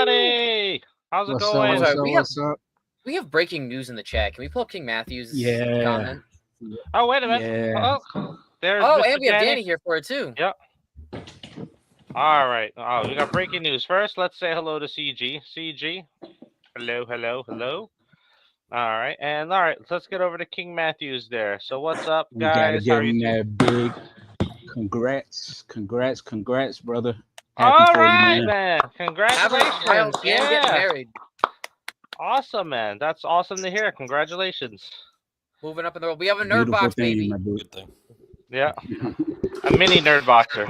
everybody? How's it going? We have breaking news in the chat. Can we pull up King Matthew's comment? Oh, wait a minute. Yeah. There's and we have Danny here for it too. Yep. All right. Oh, we got breaking news. First, let's say hello to CG. CG. Hello, hello, hello. All right. And all right, let's get over to King Matthews there. So what's up, guys? How are you doing? That big congrats, brother. Happy all right, you, man. Congratulations. Get married. Awesome, man. That's awesome to hear. Congratulations. Moving up in the world. We have a nerd box, baby. Good thing. Yeah. A mini nerd boxer.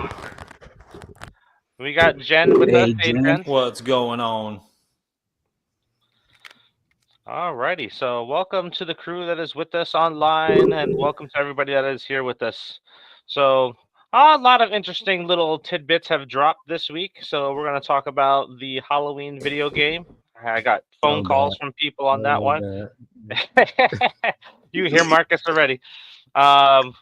We got Jen with us. Hey, Jen. What's going on? Alrighty, so welcome to the crew that is with us online, and welcome to everybody that is here with us. So a lot of interesting little tidbits have dropped this week. So we're going to talk about the Halloween video game. I got phone calls from people on that one. You hear Marcus already.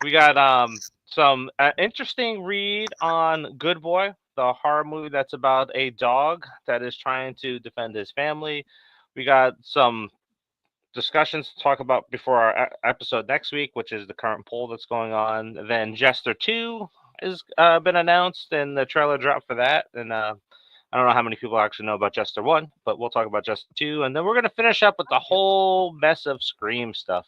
We got some interesting read on Good Boy, the horror movie that's about a dog that is trying to defend his family. We got some discussions to talk about before our episode next week, which is the current poll that's going on. Then Jester 2 has been announced, and the trailer dropped for that. And I don't know how many people actually know about Jester 1, but we'll talk about Jester 2. And then we're going to finish up with the whole mess of Scream stuff.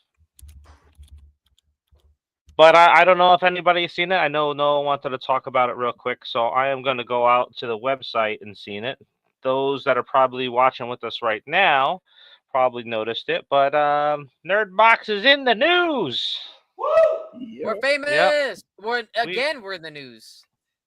But I don't know if anybody's seen it. I know Noah wanted to talk about it real quick, so I am going to go out to the website and seen it. Those that are probably watching with us right now probably noticed it, but Nerdbox is in the news. Woo! Yep. We're famous. Yep. We're in the news.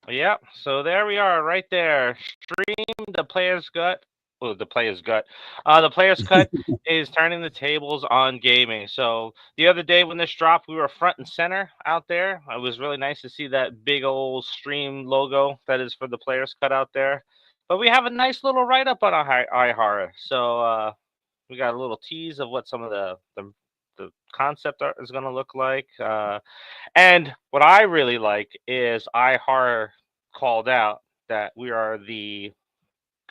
Yep. So there we are, right there. Stream the player's gut. Oh, the player's gut. The player's cut is turning the tables on gaming. So the other day when this dropped, we were front and center out there. It was really nice to see that big old stream logo that is for the player's cut out there. But we have a nice little write-up on our iHorror. So we got a little tease of what some of the concept art is going to look like. And what I really like is iHorror called out that we are the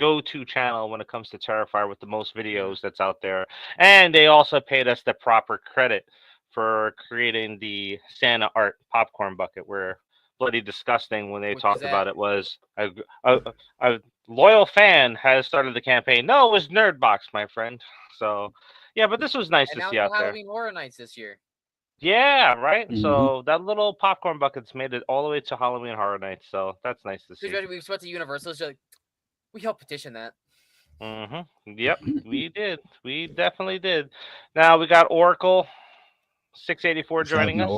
go-to channel when it comes to Terrifier with the most videos that's out there. And they also paid us the proper credit for creating the Santa art popcorn bucket, where Bloody Disgusting, when they talked about it, was a loyal fan has started the campaign. No, it was Nerdbox, my friend. So yeah, but this was nice to see out there. Halloween Horror Nights this year. Yeah, right. Mm-hmm. So that little popcorn bucket's made it all the way to Halloween Horror Nights. So that's nice to see. We went to Universal. So we helped petition that. Mm-hmm. Yep, we did. We definitely did. Now we got Oracle 684 joining us.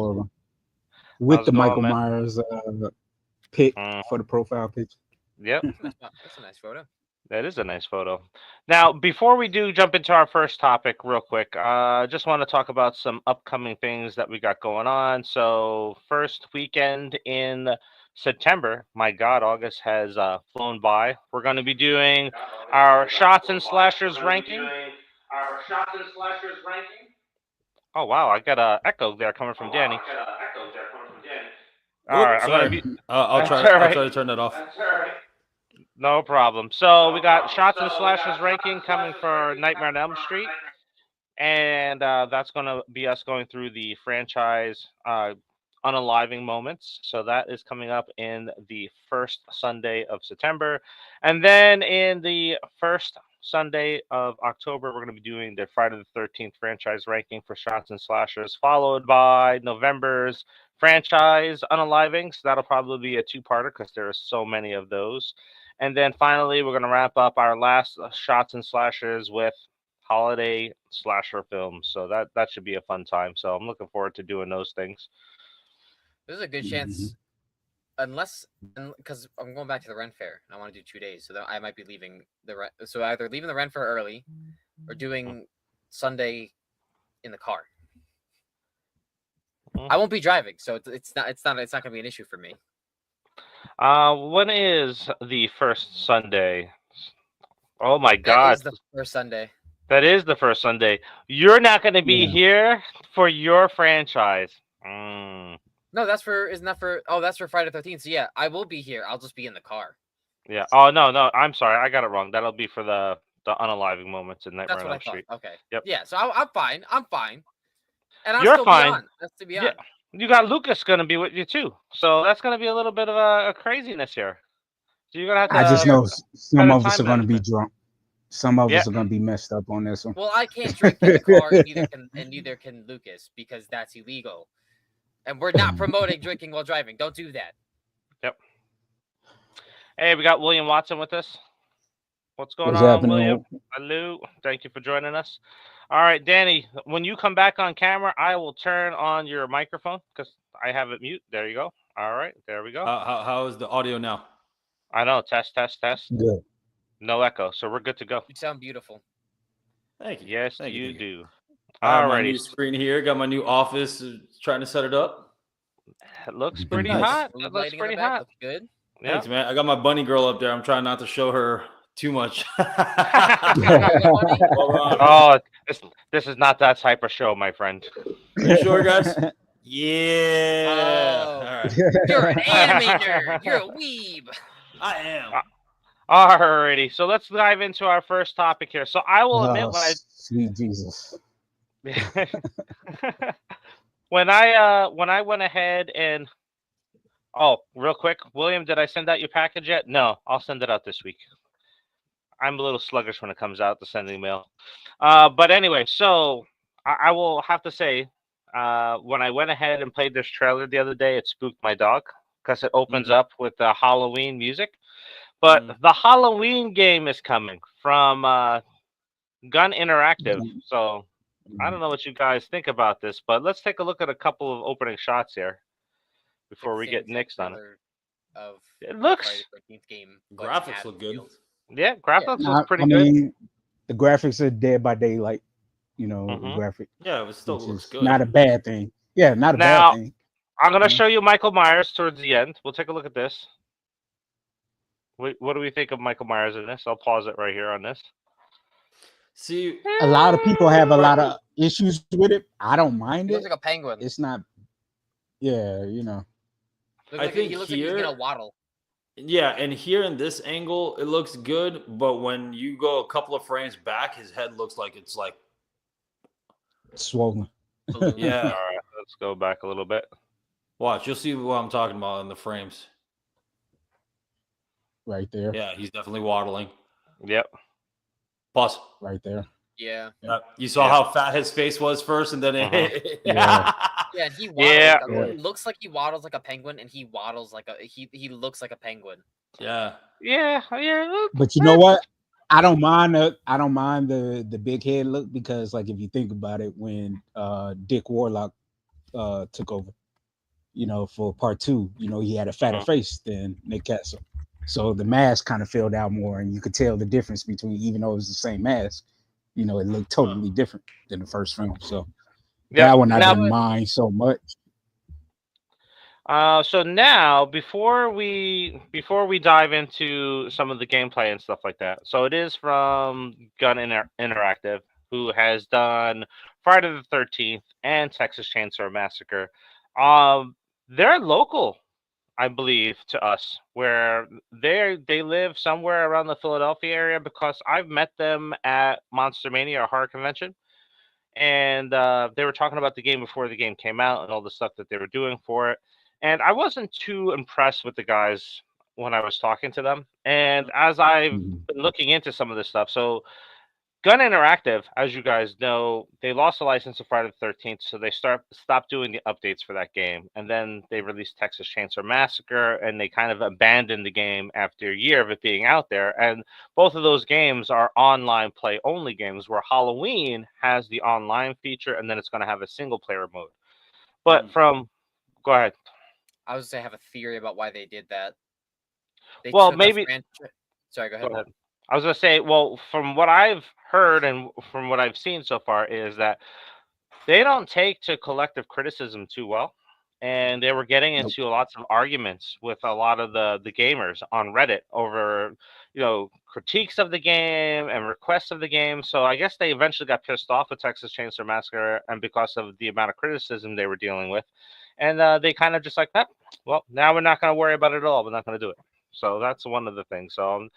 With the Michael Myers pic for the profile picture. Yep. That's a nice photo. That is a nice photo. Now, before we do jump into our first topic real quick, just want to talk about some upcoming things that we got going on. So first weekend in September, my God, August has flown by. We're going to be doing our Shots and Slashers ranking. Oh, wow. I got an echo there coming from Danny. All right, I'll try to turn that off. No problem. So we got Shots and Slashers ranking coming for Nightmare on Elm Street, and that's going to be us going through the franchise unaliving moments. So that is coming up in the first Sunday of September, and then in the first Sunday of October, we're going to be doing the Friday the 13th franchise ranking for Shots and Slashers, followed by November's franchise unaliving. So that'll probably be a two-parter because there are so many of those. And then finally, we're going to wrap up our last Shots and Slashers with holiday slasher films. So that should be a fun time. So I'm looking forward to doing those things. There's a good chance, because I'm going back to the Ren Fair, and I want to do 2 days, so that I might be leaving so either leaving the Ren Fair early, or doing Sunday in the car. I won't be driving, so it's not going to be an issue for me. When is the first Sunday? Oh my God! That is the first Sunday. That is the first Sunday. You're not going to be here for your franchise. No, that's for Friday the 13th. So yeah, I will be here. I'll just be in the car. Yeah. Oh no, I'm sorry, I got it wrong. That'll be for the unaliving moments in Nightmare That's on what I Elm thought. Street. Okay. Yep. Yeah. So I'm fine. I'm fine. And I'm You're still fine. beyond. That's to Yeah. beyond. You got Lukas gonna be with you too, so that's gonna be a little bit of a craziness here. So you're gonna have to. I just know some better of us time are going to be management. drunk. Some of Yeah. us are going to be messed up on this one. Well, I can't drink in the car, and neither can Lukas, because that's illegal. And we're not promoting drinking while driving. Don't do that. Yep. Hey, we got William Watson with us. What's going What's on, happening? William? Hello. Thank you for joining us. All right, Danny, when you come back on camera, I will turn on your microphone because I have it mute. There you go. All right, there we go. How is the audio now? I know. Test. Good. No echo, so we're good to go. You sound beautiful. Thank you. Yes, Thank you do. I have my Alrighty. new screen here. Got my new office. Trying to set it up. It looks pretty Nice. hot. Blue It looks lighting in the pretty back hot. looks good. Yeah. Thanks, man. I got my bunny girl up there. I'm trying not to show her too much. Oh, this is not that type of show, my friend. Are you sure, guys? Yeah. Oh. All right. You're an animator. You're a weeb. I am. Alrighty, so let's dive into our first topic here. So I will admit Sweet Jesus. when I went ahead and real quick, William, did I send out your package yet? No, I'll send it out this week. I'm a little sluggish when it comes out to sending mail. But anyway, so I will have to say, when I went ahead and played this trailer the other day, it spooked my dog because it opens up with the Halloween music. But the Halloween game is coming from Gun Interactive. So I don't know what you guys think about this, but let's take a look at a couple of opening shots here before we get nixed on it. It looks. Game, graphics look good. Yeah, graphics look pretty good. I mean, the graphics are Dead by Daylight, graphic. Yeah, it still looks good. Not a bad thing. Yeah, not a bad thing. I'm going to show you Michael Myers towards the end. We'll take a look at this. What do we think of Michael Myers in this? I'll pause it right here on this. See, a lot of people have a lot of issues with it. I don't mind it. He looks like a penguin. It's not. Yeah, I think he looks here, like he's gonna waddle. Yeah, and here in this angle, it looks good. But when you go a couple of frames back, his head looks like it's like swollen. Yeah. All right, let's go back a little bit. Watch, you'll see what I'm talking about in the frames. Right there. Yeah, he's definitely waddling. Yep. Pause. Right there. Yeah. You saw how fat his face was first, and then it. Yeah, and he waddles. He looks like he waddles like a penguin, and he waddles like he looks like a penguin. Yeah. But you know what? I don't mind the big head look because, like, if you think about it, when Dick Warlock took over, for part 2, he had a fatter face than Nick Castle. So the mask kind of filled out more, and you could tell the difference between, even though it was the same mask, it looked totally different than the first film. So that one I didn't mind so much. So now, before we dive into some of the gameplay and stuff like that, so it is from Gun Interactive, who has done Friday the 13th and Texas Chainsaw Massacre. They're local, I believe, to us, where they live somewhere around the Philadelphia area, because I've met them at Monster Mania, or horror convention, and they were talking about the game before the game came out and all the stuff that they were doing for it. And I wasn't too impressed with the guys when I was talking to them. And as I've been looking into some of this stuff, so Gun Interactive, as you guys know, they lost the license of Friday the 13th, so they stopped doing the updates for that game. And then they released Texas Chainsaw Massacre, and they kind of abandoned the game after a year of it being out there. And both of those games are online play-only games, where Halloween has the online feature, and then it's going to have a single-player mode. But go ahead. I was going to have a theory about why they did that. Sorry, go ahead. I was going to say, well, from what I've heard and from what I've seen so far, is that they don't take to collective criticism too well. And they were getting into lots of arguments with a lot of the gamers on Reddit over, critiques of the game and requests of the game. So I guess they eventually got pissed off with Texas Chainsaw Massacre, and because of the amount of criticism they were dealing with. And they kind of just like, well, now we're not going to worry about it at all. We're not going to do it. So that's one of the things. So I'm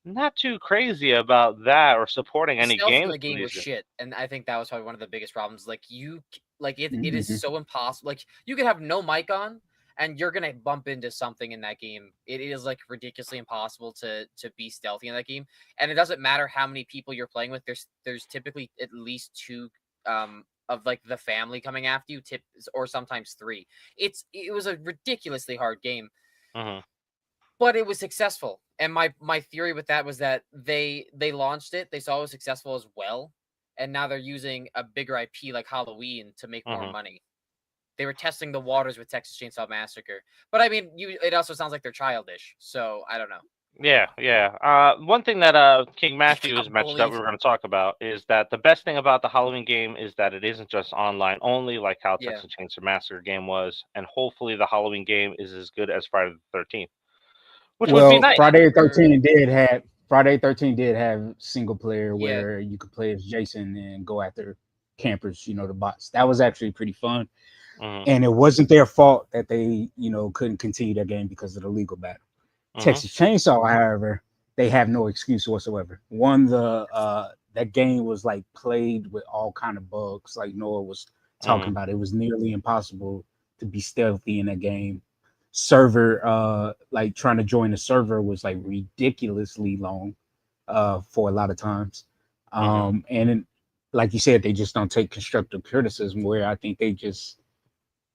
not too crazy about that or supporting The any stealth in games the from game was these. shit, and I think that was probably one of the biggest problems. Like it Mhm. is so impossible. Like you could have no mic on, and you're gonna bump into something in that game. It is like ridiculously impossible to be stealthy in that game, and it doesn't matter how many people you're playing with. There's typically at least two of like the family coming after you, or sometimes three. It was a ridiculously hard game, Mm-hmm. but it was successful. And my theory with that was that they launched it, they saw it was successful as well, and now they're using a bigger IP like Halloween to make more Mm-hmm. money. They were testing the waters with Texas Chainsaw Massacre, but I mean, it also sounds like they're childish. So I don't know. Yeah. One thing that King Matthew has mentioned that we Bullied. were going to talk about is that the best thing about the Halloween game is that it isn't just online only, like how Yeah. Texas Chainsaw Massacre game was, and hopefully the Halloween game is as good as Friday the 13th, which would be Well, nice. Friday the 13th did have single player Yeah. where you could play as Jason and go after campers, the bots. That was actually pretty fun. Mhm. And it wasn't their fault that they, couldn't continue their game because of the legal battle. Mhm. Texas Chainsaw, however, they have no excuse whatsoever. One, that game was like played with all kind of bugs, like Noah was talking Mhm. about. It was nearly impossible to be stealthy in that game. Server, like trying to join the server was like ridiculously long, for a lot of times. And like you said, they just don't take constructive criticism. Where I think they just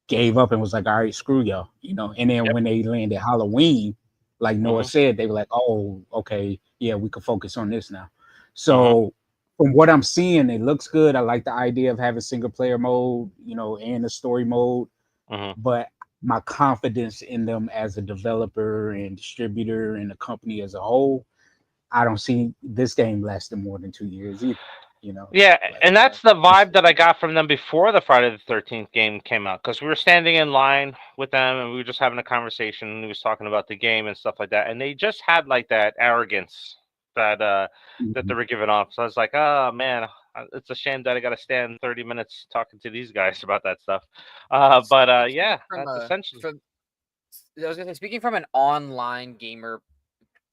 gave up and was like, all right, screw y'all, And then Yep. when they landed Halloween, like Noah Mhm. said, they were like, oh, okay, yeah, we can focus on this now. Mhm. So from what I'm seeing, it looks good. I like the idea of having single player mode, and a story mode, Mhm. but my confidence in them as a developer and distributor and the company as a whole, I don't see this game lasting more than 2 years either. Yeah, Like, and that's the vibe that I got from them before the Friday the 13th game came out. Because we were standing in line with them and we were just having a conversation. And he was talking about the game and stuff like that. And they just had like that arrogance that that they were giving off. So I was like, oh man, it's a shame that I got to stand 30 minutes talking to these guys about that stuff. But yeah, that's essentially. I was gonna say, speaking from an online gamer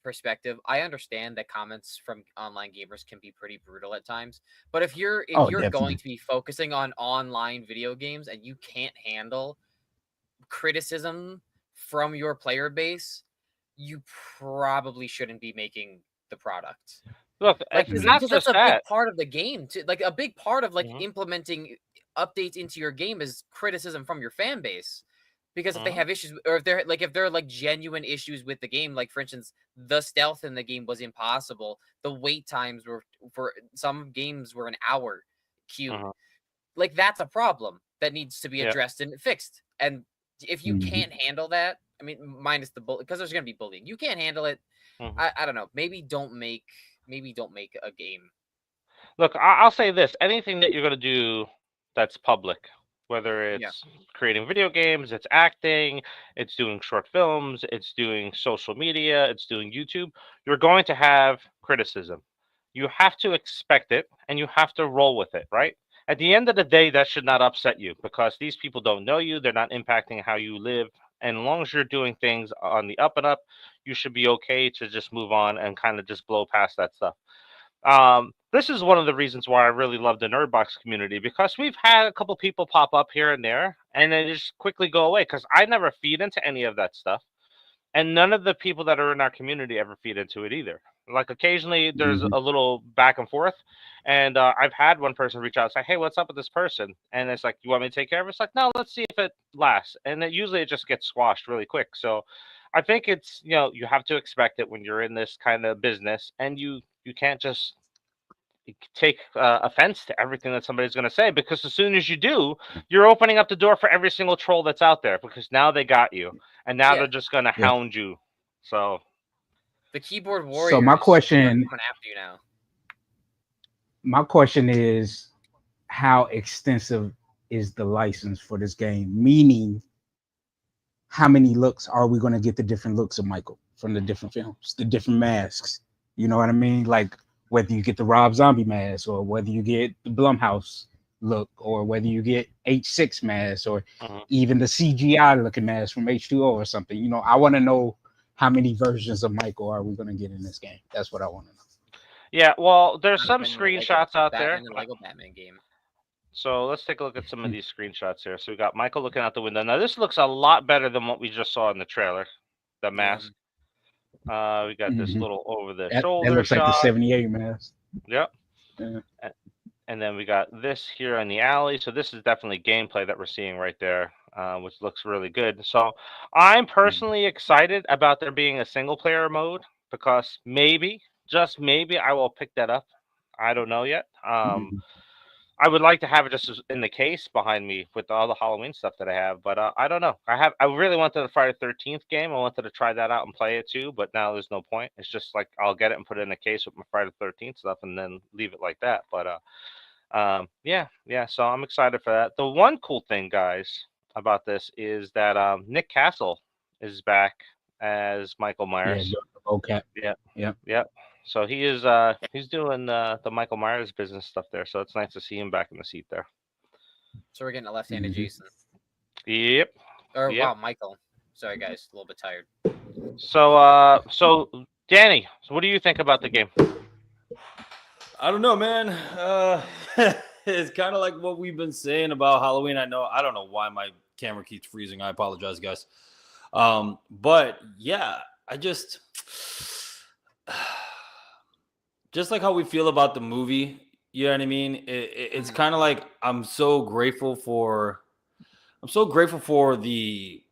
perspective, I understand that comments from online gamers can be pretty brutal at times. But if you're going definitely. to be focusing on online video games and you can't handle criticism from your player base, you probably shouldn't be making the product. Look, Like, it's not because that's just a big that. part of the game too. Like, a big part of like Mhm. implementing updates into your game is criticism from your fan base. Because if they Mhm. have issues, or if there are like genuine issues with the game, like for instance, the stealth in the game was impossible. The wait times were, for some games, were an hour queued. Mhm. Like, that's a problem that needs to be Yeah. addressed and fixed. And if you Mhm. can't handle that, I mean, minus the bully, because there's gonna be bullying. You can't handle it. Mhm. I don't know. Maybe don't make a game. Look, I'll say this: anything that you're going to do that's public, whether Yeah. it's creating video games, it's acting, it's doing short films, it's doing social media, it's doing YouTube, you're going to have criticism. You have to expect it and you have to roll with it, right? At the end of the day, that should not upset you because these people don't know you, they're not impacting how you live. And as long as you're doing things on the up and up, you should be okay to just move on and kind of just blow past that stuff. This is one of the reasons why I really love the Nerdbox community because we've had a couple people pop up here and there and they just quickly go away because I never feed into any of that stuff. And none of the people that are in our community ever feed into it either. Like occasionally there's Mhm. a little back and forth. And I've had one person reach out and say, hey, what's up with this person? And it's like, you want me to take care of it? It's like, no, let's see if it lasts. And then usually it just gets squashed really quick. So I think it's, you have to expect it when you're in this kind of business and you can't just take offense to everything that somebody's going to say because as soon as you do, you're opening up the door for every single troll that's out there because now they got you and now Yeah. they're just going to Yeah. hound you. So The keyboard So warriors my are question, coming after you now. is, how extensive is the license for this game? Meaning, how many looks are we going to get the different looks of Michael from the different films, the different masks? You know what I mean? Like whether you get the Rob Zombie mask or whether you get the Blumhouse look or whether you get H6 mask or mhm. even the CGI looking mask from H2O or something. I want to know, how many versions of Michael are we going to get in this game? That's what I want to know. Yeah, well, there's some Batman, screenshots out there. Batman and Lego Batman game. So let's take a look at some of these screenshots here. So we got Michael looking out the window. Now this looks a lot better than what we just saw in the trailer. The mask. We got this little over the shoulder that looks shot. like the 78 mask. Yep. Yeah. And then we got this here in the alley. So this is definitely gameplay that we're seeing right there, which looks really good. So I'm personally excited about there being a single player mode because maybe, just maybe, I will pick that up. I don't know yet. I would like to have it just in the case behind me with all the Halloween stuff that I have, but I don't know. I really wanted the Friday 13th game. I wanted to try that out and play it too, but now there's no point. It's just like I'll get it and put it in a case with my Friday 13th stuff and then leave it like that. But yeah. So I'm excited for that. The one cool thing, guys, about this is that Nick Castle is back as Michael Myers. Okay. Yeah. So he is he's doing the Michael Myers business stuff there. So it's nice to see him back in the seat there. So we're getting a left-handed Jason. Yep. Wow, Michael. Sorry guys, a little bit tired. So Danny, so what do you think about the game? I don't know, man. It's kind of like what we've been saying about Halloween. I don't know why my camera keeps freezing. I apologize, guys. But yeah, I just like how we feel about the movie, you know what I mean? It's kind of like I'm so grateful for the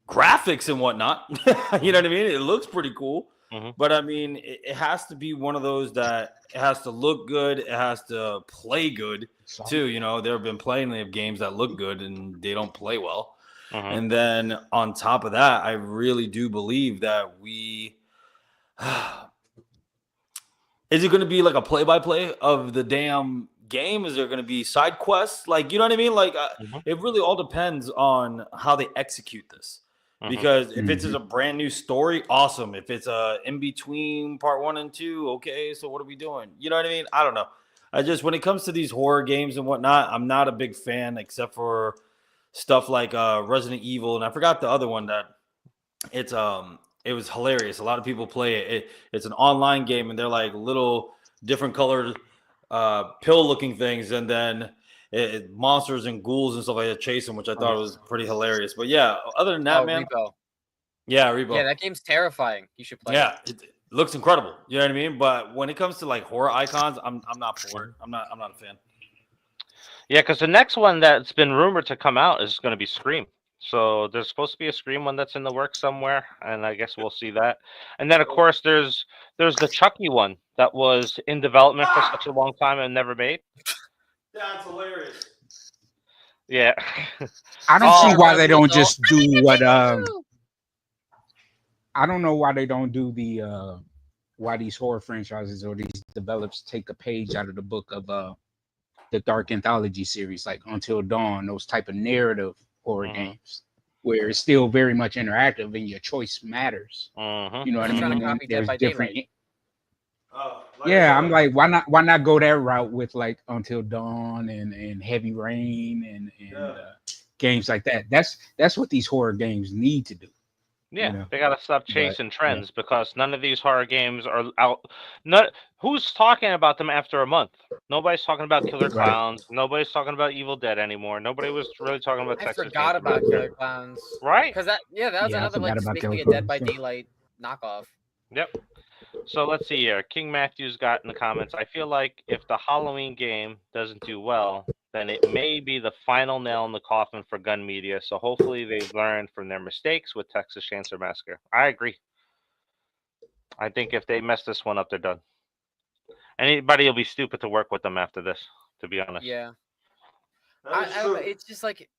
graphics and whatnot. You know what I mean? It looks pretty cool. But I mean, it has to be one of those that it has to look good. It has to play good too. You know, there have been plenty of games that look good and they don't play well. And then on top of that, I really do believe that is it going to be like a play-by-play of the damn game? Is there going to be side quests? Like, you know what I mean? Like, it really all depends on how they execute this. Because if it's a brand new story, awesome. If it's in between part 1 and 2, okay, so what are we doing? You know what I mean? I don't know. When it comes to these horror games and whatnot, I'm not a big fan except for stuff like Resident Evil. And I forgot the other one that it was hilarious. A lot of people play it. It's an online game, and they're like little different colored pill-looking things, and then monsters and ghouls and stuff like that chase them, which I thought was pretty hilarious. But yeah, other than that, man. Rebo. Yeah, Rebo. Yeah, that game's terrifying. You should play it. Yeah, it looks incredible. You know what I mean? But when it comes to like horror icons, I'm not for it. I'm not a fan. Yeah, because the next one that's been rumored to come out is going to be Scream. So there's supposed to be a Scream one that's in the works somewhere, and I guess we'll see that. And then, of course, there's the Chucky one that was in development for such a long time and never made. That's hilarious. Yeah. I don't see why they don't just do what I don't know why they don't do the why these horror franchises or these developers take a page out of the book of the Dark Anthology series, like Until Dawn, those type of narrative horror games where it's still very much interactive and your choice matters. You know what I mean? There's different. I'm like, why not go that route with like Until Dawn and Heavy Rain and games like that? That's what these horror games need to do. Yeah, you know? They gotta stop chasing trends because none of these horror games are out. Who's talking about them after a month? Nobody's talking about Killer Clowns. Nobody's talking about Evil Dead anymore. Nobody was really talking about Texas. I forgot about Killer Clowns. Right? Because that was another like basically a Dead by Daylight knockoff. Yep. So let's see here. King Matthews got in the comments, I feel like if the Halloween game doesn't do well, then it may be the final nail in the coffin for gun media. So hopefully they've learned from their mistakes with Texas Chainsaw Massacre. I agree. I think if they mess this one up, they're done. Anybody will be stupid to work with them after this, to be honest. Yeah. I don't know. It's just like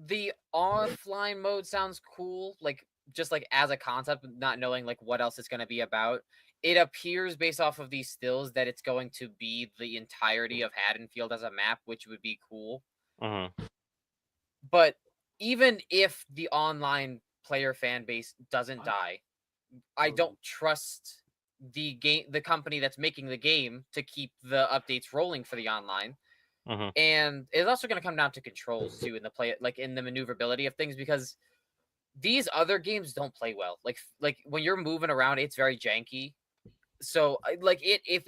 the offline mode sounds cool, like just like as a concept, not knowing like what else it's going to be about. It appears based off of these stills that it's going to be the entirety of Haddonfield as a map, which would be cool. But even if the online player fan base doesn't die, I don't trust the company that's making the game to keep the updates rolling for the online. And it's also going to come down to controls too in the play, like in the maneuverability of things, because these other games don't play well. Like when you're moving around, it's very janky. So like if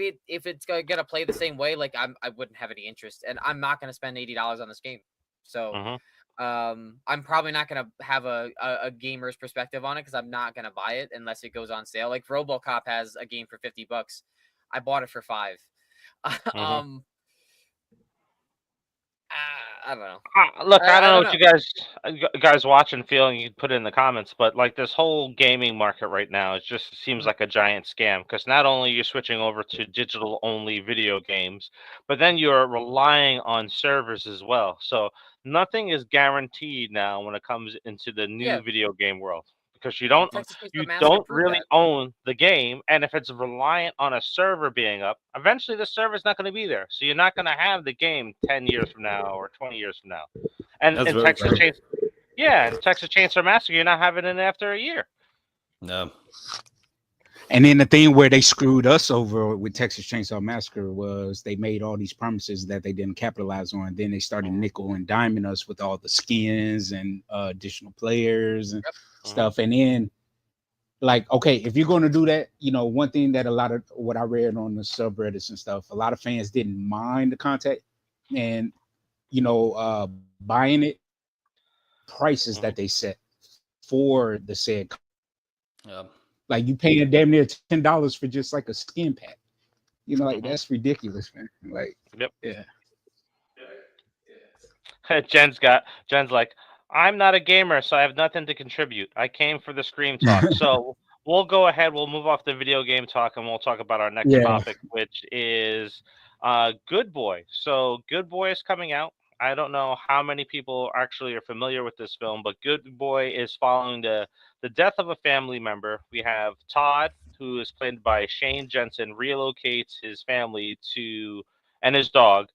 it's gonna play the same way, like I wouldn't have any interest, and I'm not gonna spend $80 on this game. So I'm probably not gonna have a gamer's perspective on it because I'm not gonna buy it unless it goes on sale. Like RoboCop has a game for $50. I bought it for $5. I don't know. Look, I don't know what you guys watch and feel, and you can put it in the comments. But like this whole gaming market right now, it just seems like a giant scam because not only you're switching over to digital only video games, but then you're relying on servers as well. So nothing is guaranteed now when it comes into the new video game world. Because you don't really own the game, and if it's reliant on a server being up, eventually the server's not going to be there. So you're not going to have the game 10 years from now or 20 years from now. And in Texas Chainsaw Massacre, you're not having it after a year. No. And then the thing where they screwed us over with Texas Chainsaw Massacre was they made all these promises that they didn't capitalize on. Then they started nickel and diming us with all the skins and additional players and stuff. And then, like, okay, if you're going to do that, you know, one thing that a lot of what I read on the subreddits and stuff, a lot of fans didn't mind the content and, you know, buying it, prices that they set for the said. Like you paying damn near $10 for just like a skin pack, you know, like that's ridiculous, man. Like, Jen's like, I'm not a gamer, so I have nothing to contribute. I came for the Scream talk, so we'll go ahead. We'll move off the video game talk, and we'll talk about our next topic, which is Good Boy. So Good Boy is coming out. I don't know how many people actually are familiar with this film, but Good Boy is following the death of a family member. We have Todd, who is played by Shane Jensen, relocates his family and his dog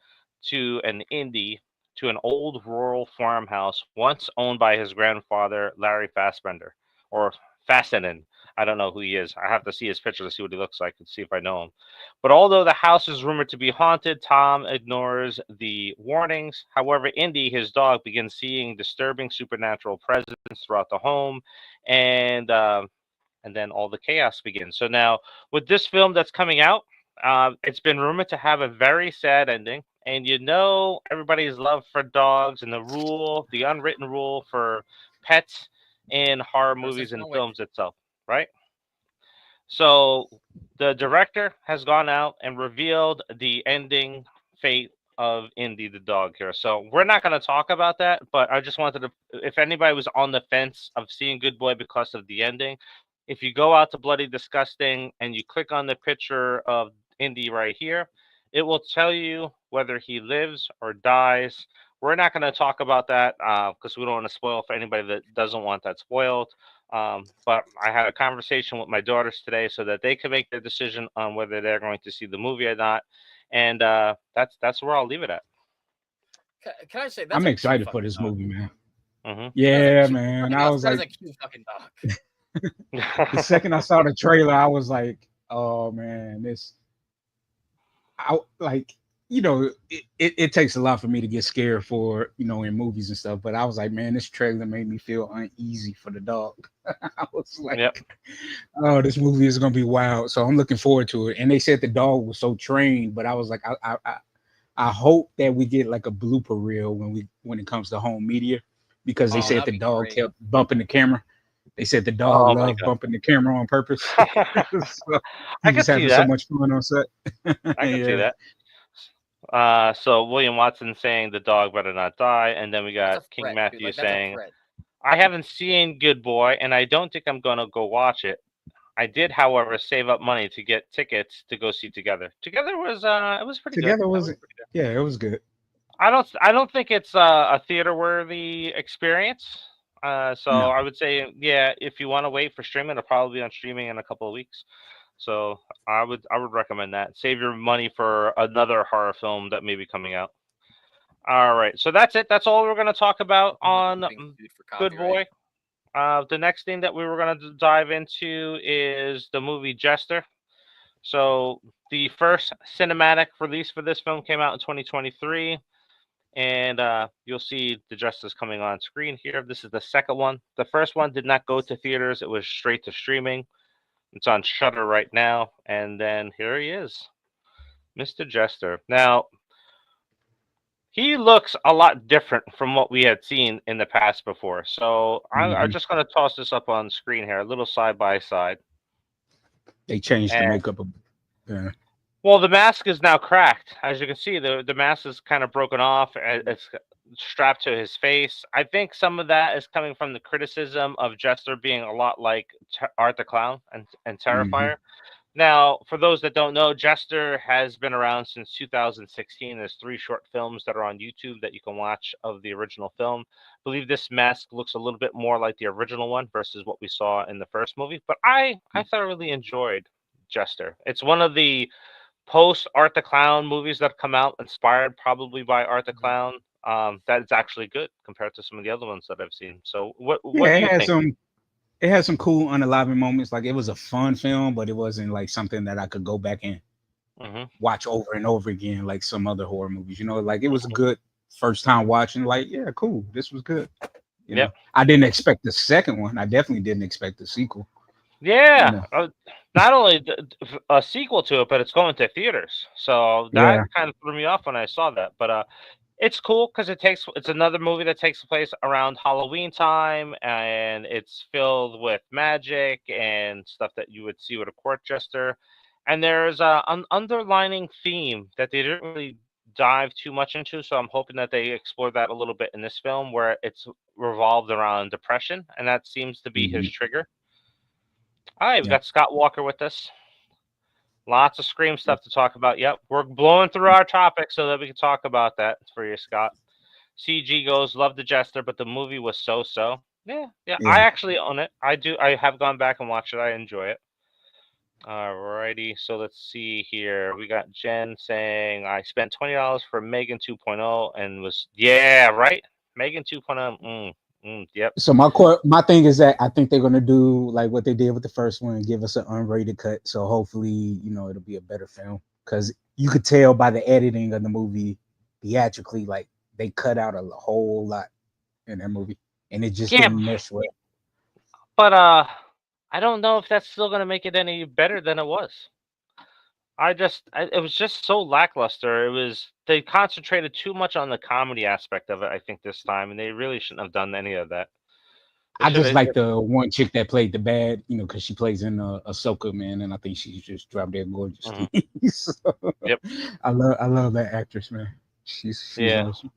to an old rural farmhouse once owned by his grandfather, Larry Fassbender, or Fassenen. I don't know who he is. I have to see his picture to see what he looks like and see if I know him. But although the house is rumored to be haunted, Tom ignores the warnings. However, Indy, his dog, begins seeing disturbing supernatural presence throughout the home, and then all the chaos begins. So now, with this film that's coming out, it's been rumored to have a very sad ending. And you know everybody's love for dogs and the unwritten rule for pets in horror movies and films itself, right? So the director has gone out and revealed the ending fate of Indy the dog here. So we're not going to talk about that, but I just wanted to, if anybody was on the fence of seeing Good Boy because of the ending, if you go out to Bloody Disgusting and you click on the picture of Indy right here, it will tell you whether he lives or dies. We're not going to talk about that because we don't want to spoil for anybody that doesn't want that spoiled. But I had a conversation with my daughters today so that they can make their decision on whether they're going to see the movie or not. And that's where I'll leave it at. Can I say I'm excited for this movie, man. Yeah, man. I was like, a cute fucking dog. The second I saw the trailer, I was like, oh man, you know, it takes a lot for me to get scared for, you know, in movies and stuff. But I was like, man, this trailer made me feel uneasy for the dog. I was like, oh, this movie is gonna be wild. So I'm looking forward to it. And they said the dog was so trained, but I was like, I hope that we get like a blooper reel when it comes to home media, because they said the dog kept bumping the camera. They said the dog loved bumping the camera on purpose. So I can see that. So much fun on set. I can see that. So William Watson saying the dog better not die, and then we got King Matthew saying, I haven't seen Good Boy, and I don't think I'm gonna go watch it. I did, however, save up money to get tickets to go see Together. Together was it was pretty Together good. It was good. I don't think it's a theater worthy experience. So no. I would say, if you want to wait for streaming, it'll probably be on streaming in a couple of weeks. So I would recommend that. Save your money for another horror film that may be coming out. All right, so that's it. That's all we're going to talk about on Good Boy. The next thing that we were going to dive into is the movie Jester. So the first cinematic release for this film came out in 2023. and you'll see the Jester's coming on screen here. This is the second one. The first one did not go to theaters; it was straight to streaming. It's on Shudder right now, and then here he is, Mr. Jester. Now, he looks a lot different from what we had seen in the past before. So I'm just going to toss this up on screen here, a little side by side. They changed the makeup. Yeah. Well, the mask is now cracked. As you can see, the mask is kind of broken off. It's strapped to his face. I think some of that is coming from the criticism of Jester being a lot like Art the Clown and Terrifier. Now, for those that don't know, Jester has been around since 2016. There's 3 short films that are on YouTube that you can watch of the original film. I believe this mask looks a little bit more like the original one versus what we saw in the first movie. But I thoroughly enjoyed Jester. It's one of the post Art the Clown movies that come out, inspired probably by Art the Clown. That is actually good compared to some of the other ones that I've seen. So what do you think? It had some cool unaliving moments. Like, it was a fun film, but it wasn't like something that I could go back and watch over and over again, like some other horror movies. You know, like, it was a good first time watching. Like, yeah, cool, this was good. You know, I didn't expect the second one. I definitely didn't expect the sequel. Yeah, not only a sequel to it, but it's going to theaters. So that kind of threw me off when I saw that. But it's cool because it's another movie that takes place around Halloween time, and it's filled with magic and stuff that you would see with a court jester. And there's an underlining theme that they didn't really dive too much into, so I'm hoping that they explore that a little bit in this film, where it's revolved around depression, and that seems to be his trigger. All right, we've got Scott Walker with us. Lots of Scream stuff to talk about. Yep, we're blowing through our topic so that we can talk about that for you, Scott. CG goes, love the Jester, but the movie was so-so. Yeah. I actually own it. I have gone back and watched it. I enjoy it. Alrighty, so let's see here. We got Jen saying, I spent $20 for Megan 2.0 and was, right? Megan 2.0, yep. So my thing is that I think they're gonna do like what they did with the first one and give us an unrated cut. So hopefully, you know, it'll be a better film, because you could tell by the editing of the movie theatrically, like, they cut out a whole lot in that movie, and it just didn't mesh well. But I don't know if that's still gonna make it any better than it was. It was just so lackluster. They concentrated too much on the comedy aspect of it, I think, this time, and they really shouldn't have done any of that. I just like the one chick that played the bad, you know, because she plays in Ahsoka, man, and I think she's just drop dead gorgeous. So, yep, I love that actress, man. She's awesome.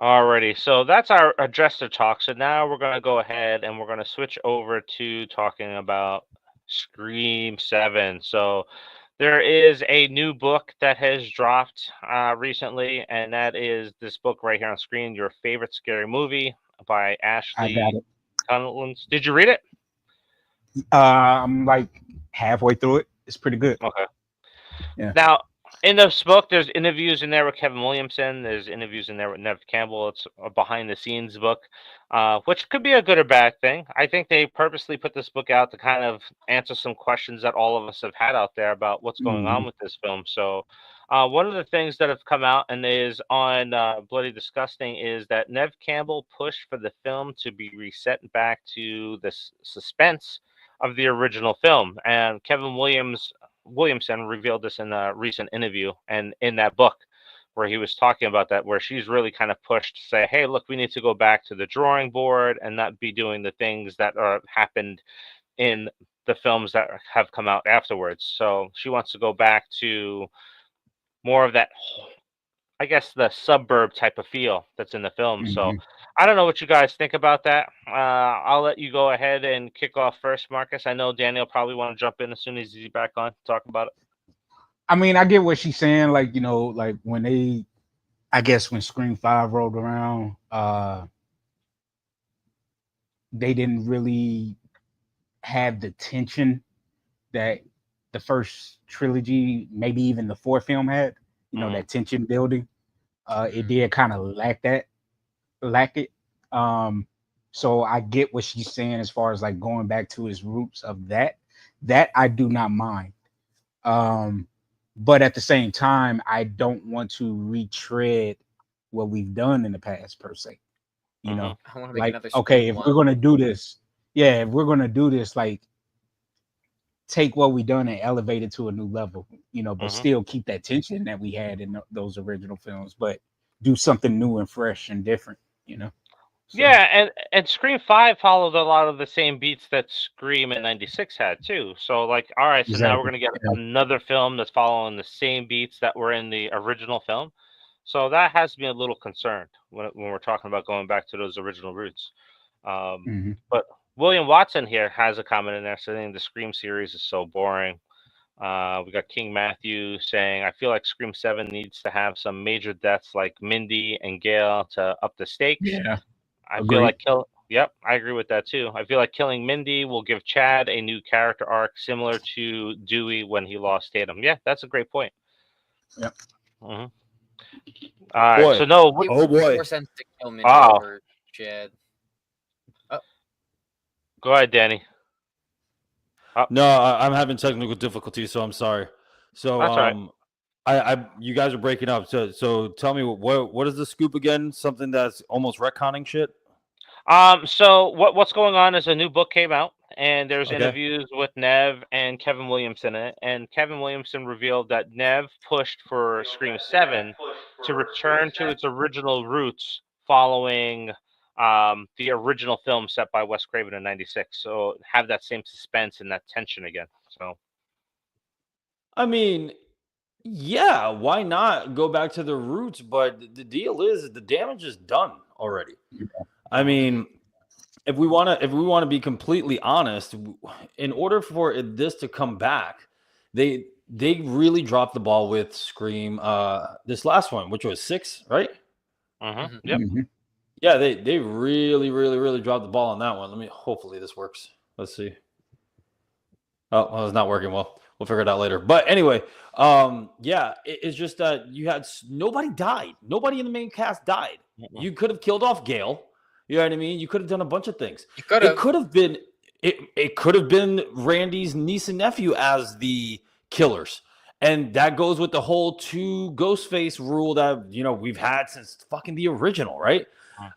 Alrighty, so that's our Jester talk. So now we're gonna go ahead and we're gonna switch over to talking about Scream 7. So there is a new book that has dropped recently, and that is this book right here on screen, Your Favorite Scary Movie by Ashley Collins. Did you read it? I'm like halfway through it. It's pretty good. Okay. Yeah. Now, in this book, there's interviews in there with Kevin Williamson. There's interviews in there with Neve Campbell. It's a behind-the-scenes book, which could be a good or bad thing. I think they purposely put this book out to kind of answer some questions that all of us have had out there about what's going on with this film. So one of the things that have come out and is on Bloody Disgusting is that Neve Campbell pushed for the film to be reset back to the suspense of the original film. And Kevin Williamson revealed this in a recent interview and in that book where he was talking about that, where she's really kind of pushed to say, hey, look, we need to go back to the drawing board and not be doing the things that happened in the films that have come out afterwards. So she wants to go back to more of that, I guess, the suburb type of feel that's in the film. So I don't know what you guys think about that. I'll let you go ahead and kick off first, Marcus. I know Daniel probably want to jump in as soon as he's back on to talk about it. I mean, I get what she's saying. Like, you know, like when Scream 5 rolled around, they didn't really have the tension that the first trilogy, maybe even the fourth film had, you know, that tension building. It did kind of lack it. So I get what she's saying as far as like going back to his roots of that I do not mind. But at the same time, I don't want to retread what we've done in the past per se. You know, I want to make like another okay, Scream if we're gonna do this, if we're gonna do this, like take what we done and elevate it to a new level, you know, but still keep that tension that we had in those original films, but do something new and fresh and different, you know. So, Yeah, and Scream 5 followed a lot of the same beats that Scream in '96 had too. So like, all right, so now we're gonna get another film that's following the same beats that were in the original film. So that has me a little concerned when we're talking about going back to those original roots. But William Watson here has a comment in there saying the Scream series is so boring. We got King Matthew saying, I feel like Scream 7 needs to have some major deaths like Mindy and Gail to up the stakes. Yeah. I feel like Yep, I agree with that too. I feel like killing Mindy will give Chad a new character arc similar to Dewey when he lost Tatum. Yeah, that's a great point. Yep. All right, so no. It would make more sense to kill Mindy over Chad. Go ahead, Danny. No, I'm having technical difficulties, so I'm sorry. So that's all right. You guys are breaking up. So tell me what is the scoop again? Something that's almost retconning shit. So what's going on is a new book came out, and there's interviews with Neve and Kevin Williamson in it. And Kevin Williamson revealed that Neve pushed for Scream 7 to return to its original roots following the original film set by Wes Craven in '96. So have that same suspense and that tension again. So, I mean, yeah, why not go back to the roots? But the deal is the damage is done already. I mean, if we want to be completely honest, in order for this to come back, they really dropped the ball with Scream. This last one, which was 6, right? Yep. Yeah, they really dropped the ball on that one. Hopefully this works. Let's see. Oh, well, it's not working well. We'll figure it out later. But anyway, it's just that you had nobody died. Nobody in the main cast died. You could have killed off Gail. You know what I mean? You could have done a bunch of things. It could have been Randy's niece and nephew as the killers. And that goes with the whole 2 Ghostface rule that, you know, we've had since fucking the original, right?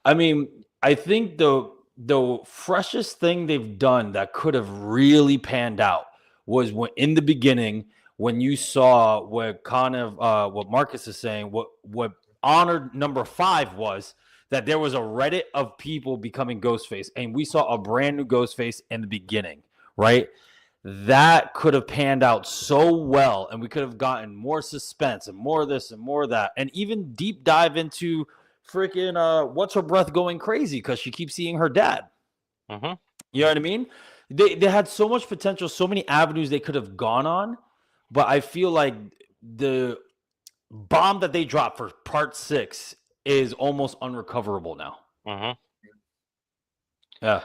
I mean, I think the freshest thing they've done that could have really panned out was when in the beginning when you saw what kind of what Marcus is saying, what honored number 5 was that there was a Reddit of people becoming Ghostface, and we saw a brand new Ghostface in the beginning, right? That could have panned out so well, and we could have gotten more suspense and more of this and more of that, and even deep dive into freaking what's her breath going crazy because she keeps seeing her dad. You know what I mean? They had so much potential, so many avenues they could have gone on, but I feel like the bomb that they dropped for part 6 is almost unrecoverable now. Yeah,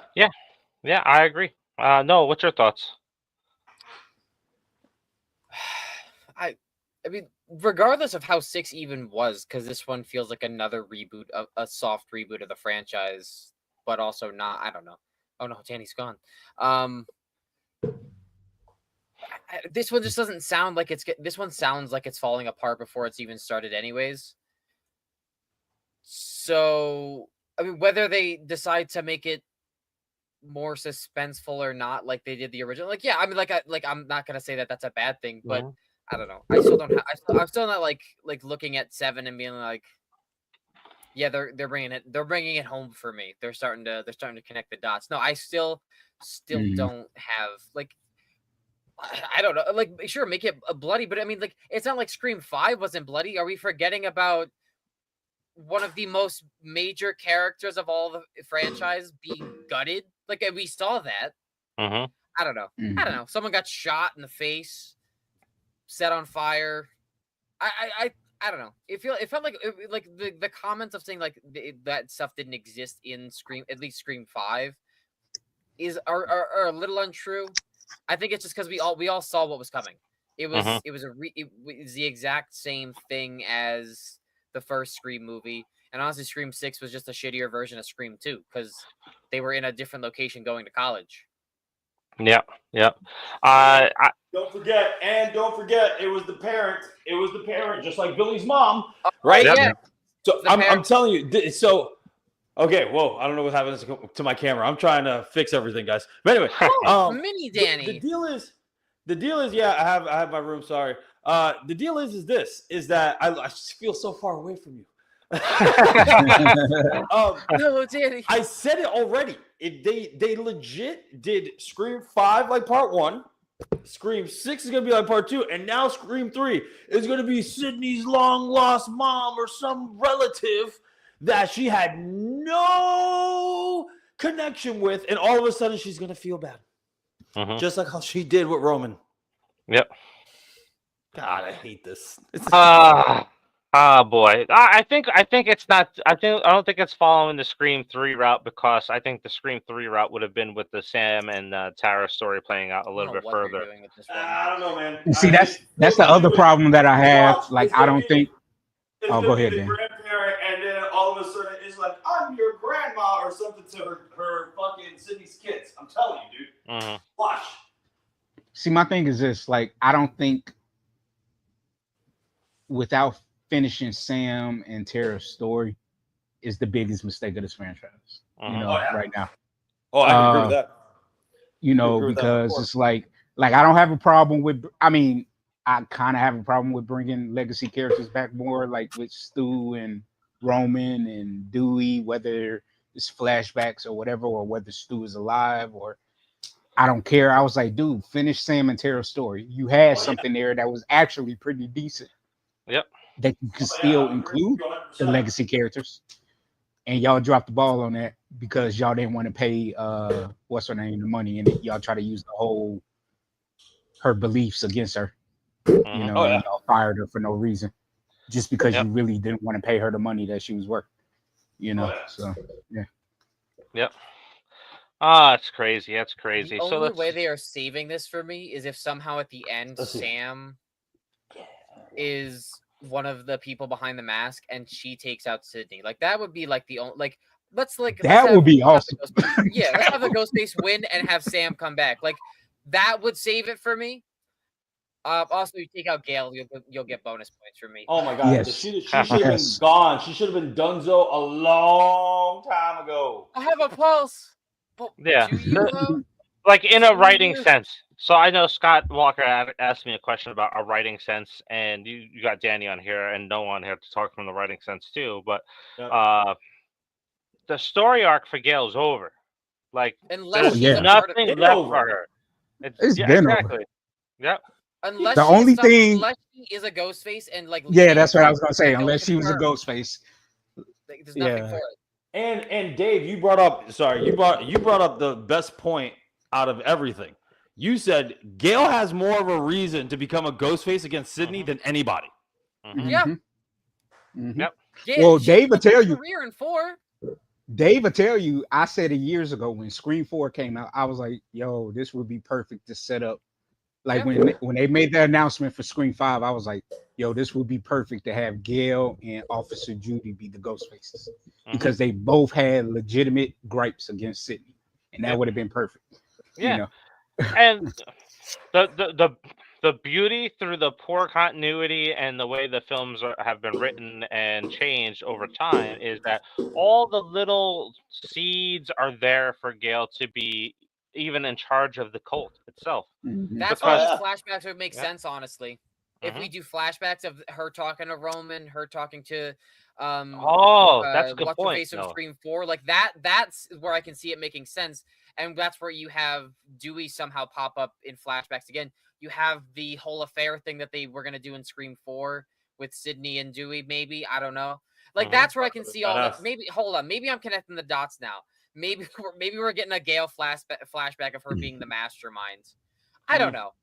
I agree. No, what's your thoughts? I mean, regardless of how 6 even was, because this one feels like another reboot, a soft reboot of the franchise, but also not. I don't know. Oh no, Danny's gone. This one just doesn't sound like it's. This one sounds like it's falling apart before it's even started, anyways. So, I mean, whether they decide to make it more suspenseful or not, like they did the original, like, yeah, I mean, I'm not gonna say that that's a bad thing, but I don't know. I still don't. I'm still not like looking at 7 and being like, yeah, they're bringing it home for me. They're starting to connect the dots. No, I still don't have like. I don't know. Like, sure, make it bloody, but I mean, like, it's not like Scream 5 wasn't bloody. Are we forgetting about one of the most major characters of all the franchise being gutted? Like, we saw that. I don't know. I don't know. Someone got shot in the face, set on fire. I don't know. It felt like the comments of saying like that stuff didn't exist in Scream, at least Scream 5, are a little untrue. I think it's just because we all saw what was coming. It was the exact same thing as the first Scream movie, and honestly, Scream 6 was just a shittier version of Scream 2 because they were in a different location going to college. Yeah. Don't forget, it was the parent. It was the parent, just like Billy's mom, right? Yeah. So I'm telling you. So okay, whoa! I don't know what happened to my camera. I'm trying to fix everything, guys. But anyway, mini Danny. The deal is, yeah. I have my room. Sorry. The deal is that I just feel so far away from you. No, Danny. I said it already. They legit did Scream 5 like part 1. Scream 6 is gonna be like part 2, and now Scream 3 is gonna be Sidney's long lost mom or some relative that she had no connection with, and all of a sudden she's gonna feel bad, just like how she did with Roman. Yep. God, I hate this. Boy. I think it's not. I don't think it's following the Scream 3 route, because I think the Scream 3 route would have been with the Sam and Tara story playing out a little bit further. I don't know, man. And see, that's the other problem that I have. Like, I don't think. Oh, go ahead, Dan. Grandparent, and then all of a sudden it's like, I'm your grandma or something to her fucking Sydney's kids. I'm telling you, dude. Watch. See, my thing is this: like, I don't think without finishing Sam and Tara's story is the biggest mistake of this franchise. You know, right now. Oh, I can agree with that. You know, because it's like I don't have a problem with. I mean, I kind of have a problem with bringing legacy characters back more, like with Stu and Roman and Dewey, whether it's flashbacks or whatever, or whether Stu is alive, or I don't care. I was like, dude, finish Sam and Tara's story. You had something there that was actually pretty decent. Yep. That you could still include the legacy characters, and y'all dropped the ball on that because y'all didn't want to pay what's her name the money, and y'all try to use the whole her beliefs against her. You know, and y'all fired her for no reason, just because you really didn't want to pay her the money that she was worth. You know, so yeah. Yep. It's crazy. That's crazy. The only way they are saving this for me is if somehow at the end Sam is one of the people behind the mask and she takes out Sidney. Like, that would be like the only, like, let's would be awesome. Yeah, let's have the Ghostface win and have Sam come back. Like, that would save it for me. Also, you take out Gale, you'll get bonus points from me. Oh my god, yes. She should have been gone. She should have been donezo a long time ago. I have a pulse. But yeah. Do you, like, in a writing sense. So I know Scott Walker asked me a question about a writing sense, and you got Danny on here and Noah on here to talk from the writing sense too. But the story arc for Gale is over. Like, there's nothing left for her. It's been over. Yep. Unless the only thing, unless she is a Ghostface and like that's what I was gonna say. Unless she was a Ghostface, there's nothing for it. And Dave, you brought up the best point out of everything. You said Gale has more of a reason to become a Ghostface against Sidney than anybody. Yeah. Yep. Well, Dave will tell you. Career in 4. Dave will tell you. I said it years ago when Scream 4 came out. I was like, "Yo, this would be perfect to set up." Like when they made the announcement for Scream 5, I was like, "Yo, this would be perfect to have Gale and Officer Judy be the Ghostfaces because they both had legitimate gripes against Sidney, and that would have been perfect." Yeah. You know? And the beauty through the poor continuity and the way the films have been written and changed over time is that all the little seeds are there for Gale to be even in charge of the cult itself. That's why these flashbacks would make sense, honestly. If we do flashbacks of her talking to Roman, her talking to that's a good point. Face from Scream 4, like that's where I can see it making sense. And that's where you have Dewey somehow pop up in flashbacks again. You have the whole affair thing that they were going to do in Scream 4 with Sidney and Dewey, maybe. I don't know. Like, that's where I can see all that. Maybe, hold on. Maybe I'm connecting the dots now. Maybe we're getting a Gale flashback of her being the mastermind. I don't know.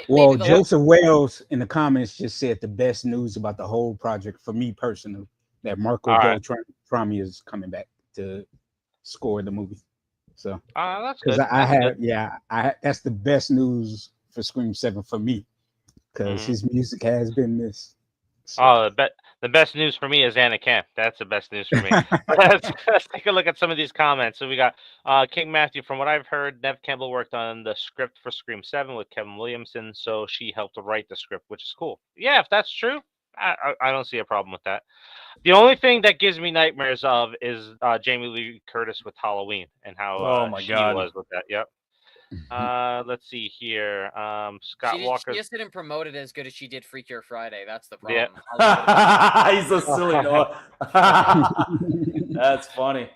Well, Joseph Wells in the comments just said the best news about the whole project for me personally, that Marco Beltrami is coming back to score the movie. So that's good. That's the best news for Scream 7 for me, because his music has been missed. So. The best news for me is Anna Camp. That's the best news for me. let's take a look at some of these comments. So we got King Matthew. From what I've heard, Neve Campbell worked on the script for Scream 7 with Kevin Williamson, so she helped to write the script, which is cool. Yeah, if that's true, I don't see a problem with that. The only thing that gives me nightmares of is Jamie Lee Curtis with Halloween and how Oh my she God. was with that. Yep. Let's see here. Scott She Walker. just didn't promote it as good as she did Freakier Friday. That's the Yeah. problem. He's so silly, Noah. That's funny.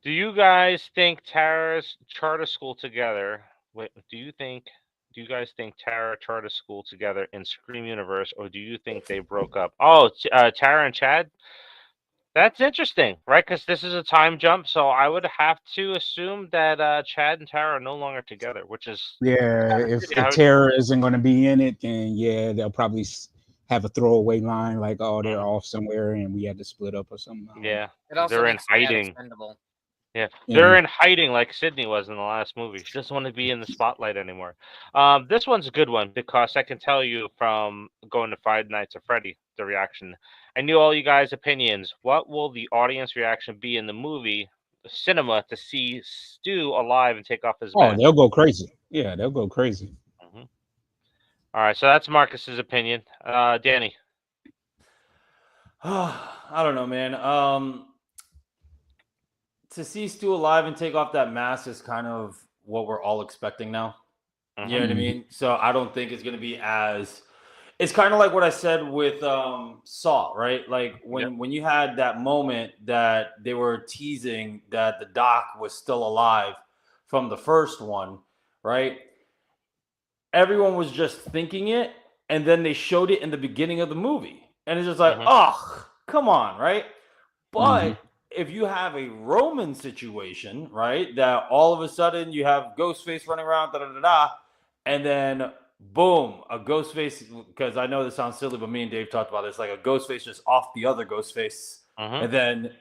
Do you guys think Tara's charter school together? Wait, do you guys think Tara charter school together in Scream Universe, or do you think they broke up? Oh, Tara and Chad. That's interesting, right? Because this is a time jump, so I would have to assume that Chad and Tara are no longer together, which is Yeah, if Tara isn't going to be in it, then yeah, they'll probably have a throwaway line like, "Oh, they're off somewhere, and we had to split up or something." Yeah, it also they're in makes Chad hiding. expendable. Yeah, they're in hiding like Sidney was in the last movie. She doesn't want to be in the spotlight anymore. This one's a good one because I can tell you from going to Five Nights at Freddy, the reaction. I knew all you guys' opinions. What will the audience reaction be in the movie, the cinema, to see Stu alive and take off his mask? Oh, they'll go crazy. Yeah, they'll go crazy. All right, so that's Marcus's opinion. Danny. I don't know, man. To see Stu alive and take off that mask is kind of what we're all expecting now. You know what I mean? So I don't think it's going to be as. It's kind of like what I said with Saw, right? Like when you had that moment that they were teasing that the doc was still alive from the first one, right? Everyone was just thinking it, and then they showed it in the beginning of the movie. And it's just like, oh, come on, right? But if you have a Roman situation, right, that all of a sudden you have Ghostface running around, and then boom, a Ghostface, because I know this sounds silly, but me and Dave talked about this, like a Ghostface just off the other Ghostface, and then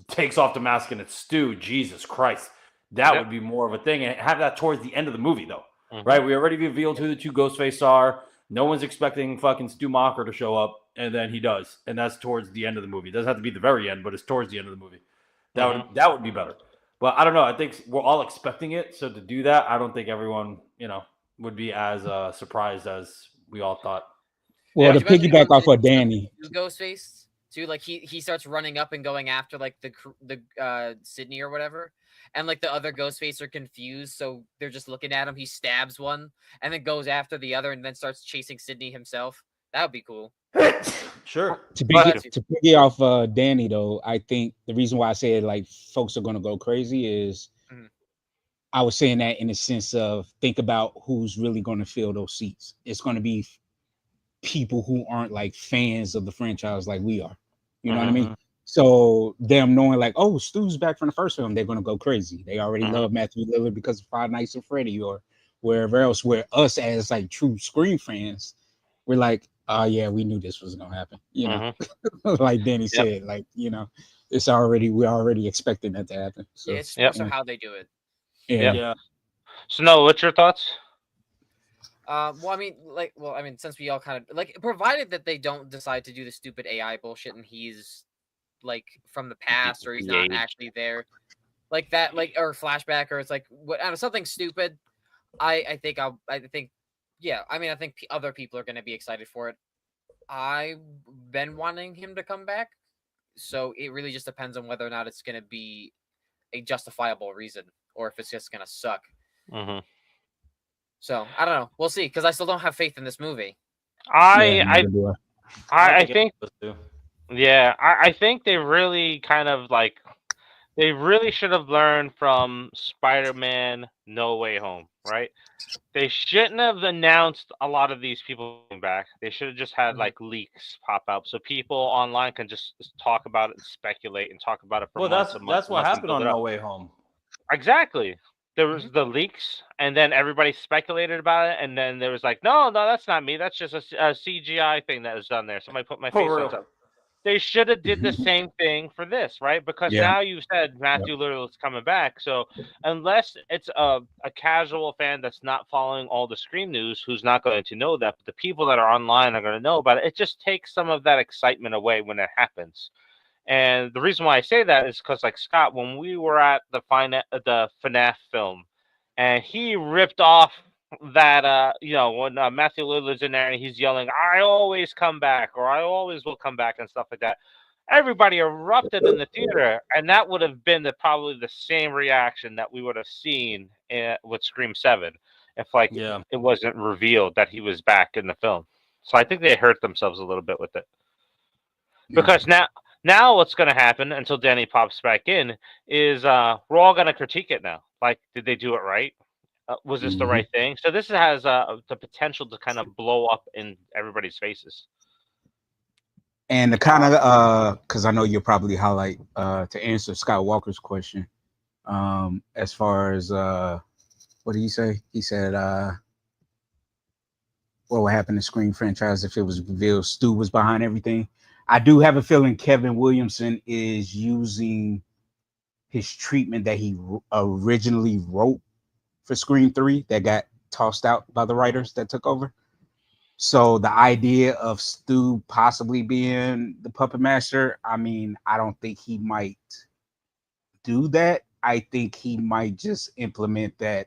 takes off the mask and it's Stu. Jesus Christ. That would be more of a thing. And have that towards the end of the movie, though, right? We already revealed who the two Ghostface are. No one's expecting fucking Stu Macher to show up, and then he does. And that's towards the end of the movie. It doesn't have to be the very end, but it's towards the end of the movie. That would be better. But I don't know. I think we're all expecting it. So to do that, I don't think everyone, would be as surprised as we all thought. Well, to piggyback off of Danny, Ghostface too, like he starts running up and going after like the Sidney or whatever, and like the other Ghostface are confused, so they're just looking at him. He stabs one and then goes after the other, and then starts chasing Sidney himself. That would be cool. Sure. To piggy off Danny though, I think the reason why I said like folks are gonna go crazy is. I was saying that in the sense of think about who's really going to fill those seats. It's going to be people who aren't like fans of the franchise like we are. You know what I mean? So them knowing like, oh, Stu's back from the first film, they're going to go crazy. They already love Matthew Lillard because of Five Nights at Freddy or wherever else. Where us as like true Scream fans, we're like, oh yeah, we knew this was going to happen. You know, like Danny said, like we're already expecting that to happen. So yeah, it's also how they do it. Yeah. So, no, what's your thoughts? Well, I mean, since we all kind of like, provided that they don't decide to do the stupid AI bullshit and he's like from the past or he's not actually there, like that, like or flashback or it's like something stupid. I think other people are going to be excited for it. I've been wanting him to come back, so it really just depends on whether or not it's going to be a justifiable reason. Or if it's just gonna suck. So I don't know. We'll see. Because I still don't have faith in this movie. I think. Yeah, I think they really kind of like. They really should have learned from Spider-Man: No Way Home, right? They shouldn't have announced a lot of these people coming back. They should have just had like leaks pop up so people online can just talk about it and speculate and talk about it for months and months. That's what happened on No Way Home. Exactly. There was the leaks, and then everybody speculated about it, and then there was like, no, that's not me. That's just a CGI thing that was done there. Somebody put my face on top. They should have did the same thing for this, right? Because now you said Matthew Lillard's coming back. So unless it's a casual fan that's not following all the Scream news, who's not going to know that, but the people that are online are going to know about it, it just takes some of that excitement away when it happens. And the reason why I say that is because, like Scott, when we were at the FNAF film, and he ripped off that when Matthew Lillard's in there and he's yelling, "I always come back," or "I always will come back," and stuff like that. Everybody erupted in the theater, and that would have been probably the same reaction that we would have seen with Scream 7 if it wasn't revealed that he was back in the film. So I think they hurt themselves a little bit with it. Because now what's going to happen until Danny pops back in is we're all going to critique it now. Like, did they do it right? Was this the right thing? So this has the potential to kind of blow up in everybody's faces. And the kind of because I know you'll probably highlight to answer Scott Walker's question, as far as what did he say? He said what would happen to Scream franchise if it was revealed Stu was behind everything. I do have a feeling Kevin Williamson is using his treatment that he originally wrote for Scream 3 that got tossed out by the writers that took over. So the idea of Stu possibly being the puppet master, I mean, I don't think he might do that. I think he might just implement that,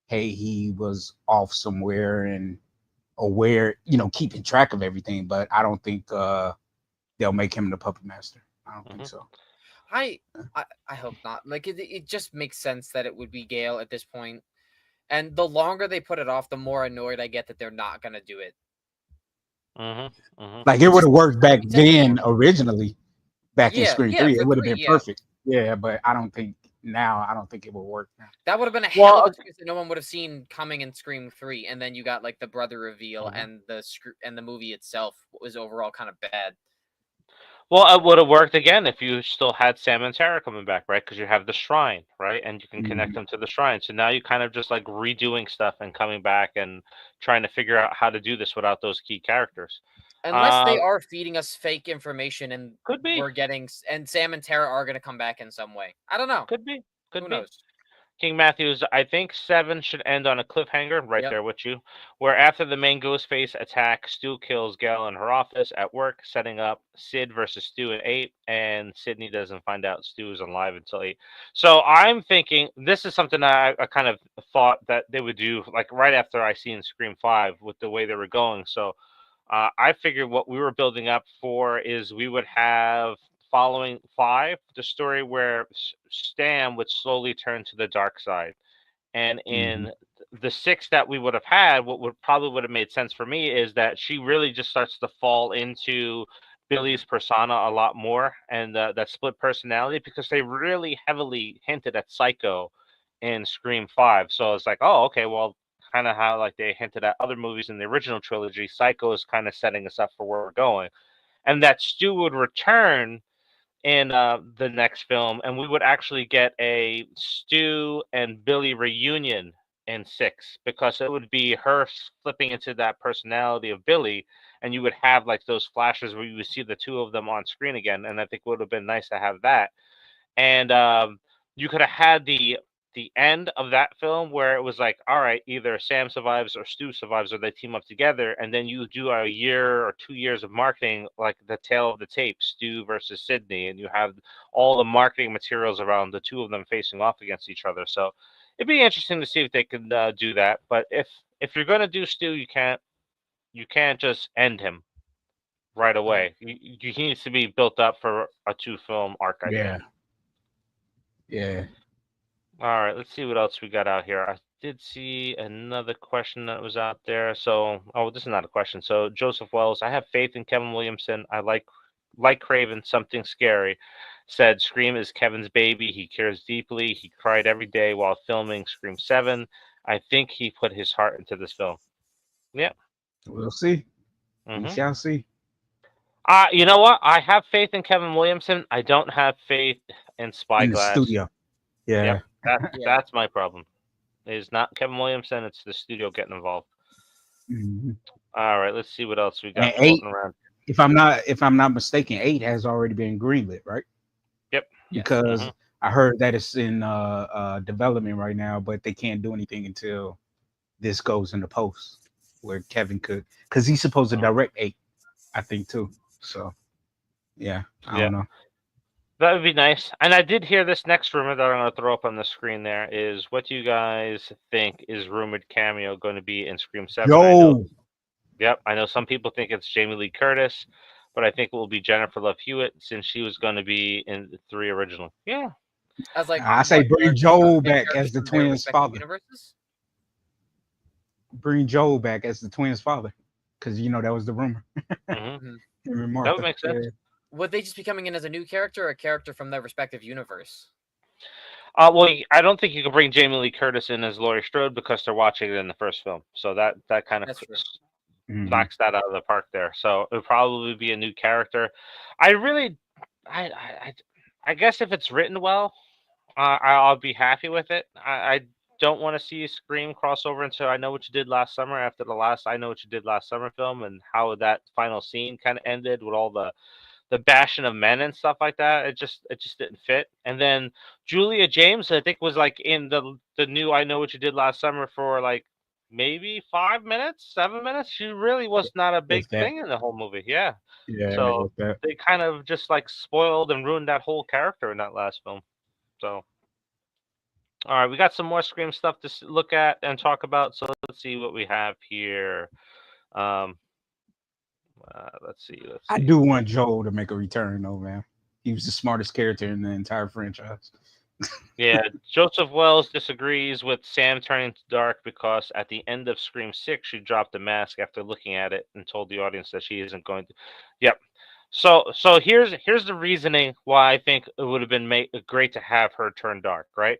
hey, he was off somewhere and aware, keeping track of everything. But I don't think they'll make him the puppet master. I don't think so. I hope not. Like it just makes sense that it would be Gale at this point. And the longer they put it off, the more annoyed I get that they're not gonna do it. Like it would have worked back then originally, back in Scream 3. It would have been perfect. Yeah, but I don't think it will work now. That would have been a hell of a twist that no one would have seen coming in Scream 3, and then you got like the brother reveal and the movie itself was overall kind of bad. Well, it would have worked again if you still had Sam and Tara coming back, right? Because you have the shrine, right? And you can connect them to the shrine. So now you kind of just like redoing stuff and coming back and trying to figure out how to do this without those key characters. Unless they are feeding us fake information and could be. We're getting, and Sam and Tara are going to come back in some way. I don't know. Could be. Who knows? King Matthews, I think 7 should end on a cliffhanger right there with you, where after the main Ghostface attack, Stu kills Gale in her office at work, setting up Sid versus Stu at 8, and Sidney doesn't find out Stu is alive until 8. So I'm thinking this is something I kind of thought that they would do like right after I seen Scream 5 with the way they were going. So I figured what we were building up for is we would have following 5, the story where Stan would slowly turn to the dark side. And in the 6 that we would have had, what would have made sense for me is that she really just starts to fall into Billy's persona a lot more and that split personality, because they really heavily hinted at Psycho in Scream 5. So it's like, oh, okay, well, kind of how like they hinted at other movies in the original trilogy. Psycho is kind of setting us up for where we're going. And that Stu would return in the next film, and we would actually get a Stu and Billy reunion in 6, because it would be her flipping into that personality of Billy, and you would have like those flashes where you would see the two of them on screen again. And I think it would have been nice to have that. And you could have had the end of that film where it was like, all right, either Sam survives or Stu survives, or they team up together, and then you do a year or 2 years of marketing, like the tail of the tape, Stu versus Sidney, and you have all the marketing materials around the two of them facing off against each other. So it'd be interesting to see if they can do that. But if you're going to do Stu, you can't just end him right away. He needs to be built up for a 2-film arc. I think. Yeah. All right, let's see what else we got out here. I did see another question that was out there. So, this is not a question. So, Joseph Wells, I have faith in Kevin Williamson. I like Craven, something scary. Said Scream is Kevin's baby. He cares deeply. He cried every day while filming Scream 7. I think he put his heart into this film. Yeah. We'll see. We shall see. You know what? I have faith in Kevin Williamson. I don't have faith in Spyglass. In the studio. Yeah. Yep. That's my problem. It's not Kevin Williamson, it's the studio getting involved. All right, let's see what else we got floating around. If I'm not mistaken, 8 has already been greenlit, right? Yep. Because I heard that it's in development right now, but they can't do anything until this goes into post, where Kevin could, because he's supposed to direct 8, I think too. So yeah, I don't know. That would be nice. And I did hear this next rumor that I'm going to throw up on the screen there is, what do you guys think is rumored cameo going to be in Scream 7? I know, Yo, yep, I know some people think it's Jamie Lee Curtis, but I think it will be Jennifer Love Hewitt since she was going to be in the 3 original. Yeah. I was like, I say what, bring Joel back as the from their twins' respective father. universes? Bring Joel back as the twins' father, because you know that was the rumor. hmm Mhm. Him and That Martha. would make sense. Yeah. Would they just be coming in as a new character or a character from their respective universe? Well, I don't think you can bring Jamie Lee Curtis in as Laurie Strode because they're watching it in the first film. So that kind of That's true. Mhm. knocks that out of the park there. So it would probably be a new character. I really, I guess if it's written well, I'll be happy with it. I don't want to see Scream crossover into I Know What You Did Last Summer after the last I Know What You Did Last Summer film and how that final scene kind of ended with all the bashing of men and stuff like that. It just didn't fit. And then Julia James, I think, was like in the new I Know What You Did Last Summer for like maybe 5 minutes, 7 minutes. She really was not a big With that. thing in the whole movie. Yeah. Yeah, So with that. they kind of just like spoiled and ruined that whole character in that last film. So, all right, we got some more Scream stuff to look at and talk about. So let's see what we have here. Let's see. I do want Joel to make a return, though, man. He was the smartest character in the entire franchise. Yeah, Joseph Wells disagrees with Sam turning to dark because at the end of Scream 6, she dropped the mask after looking at it and told the audience that she isn't going to. Yep. So here's the reasoning why I think it would have been great to have her turn dark, right?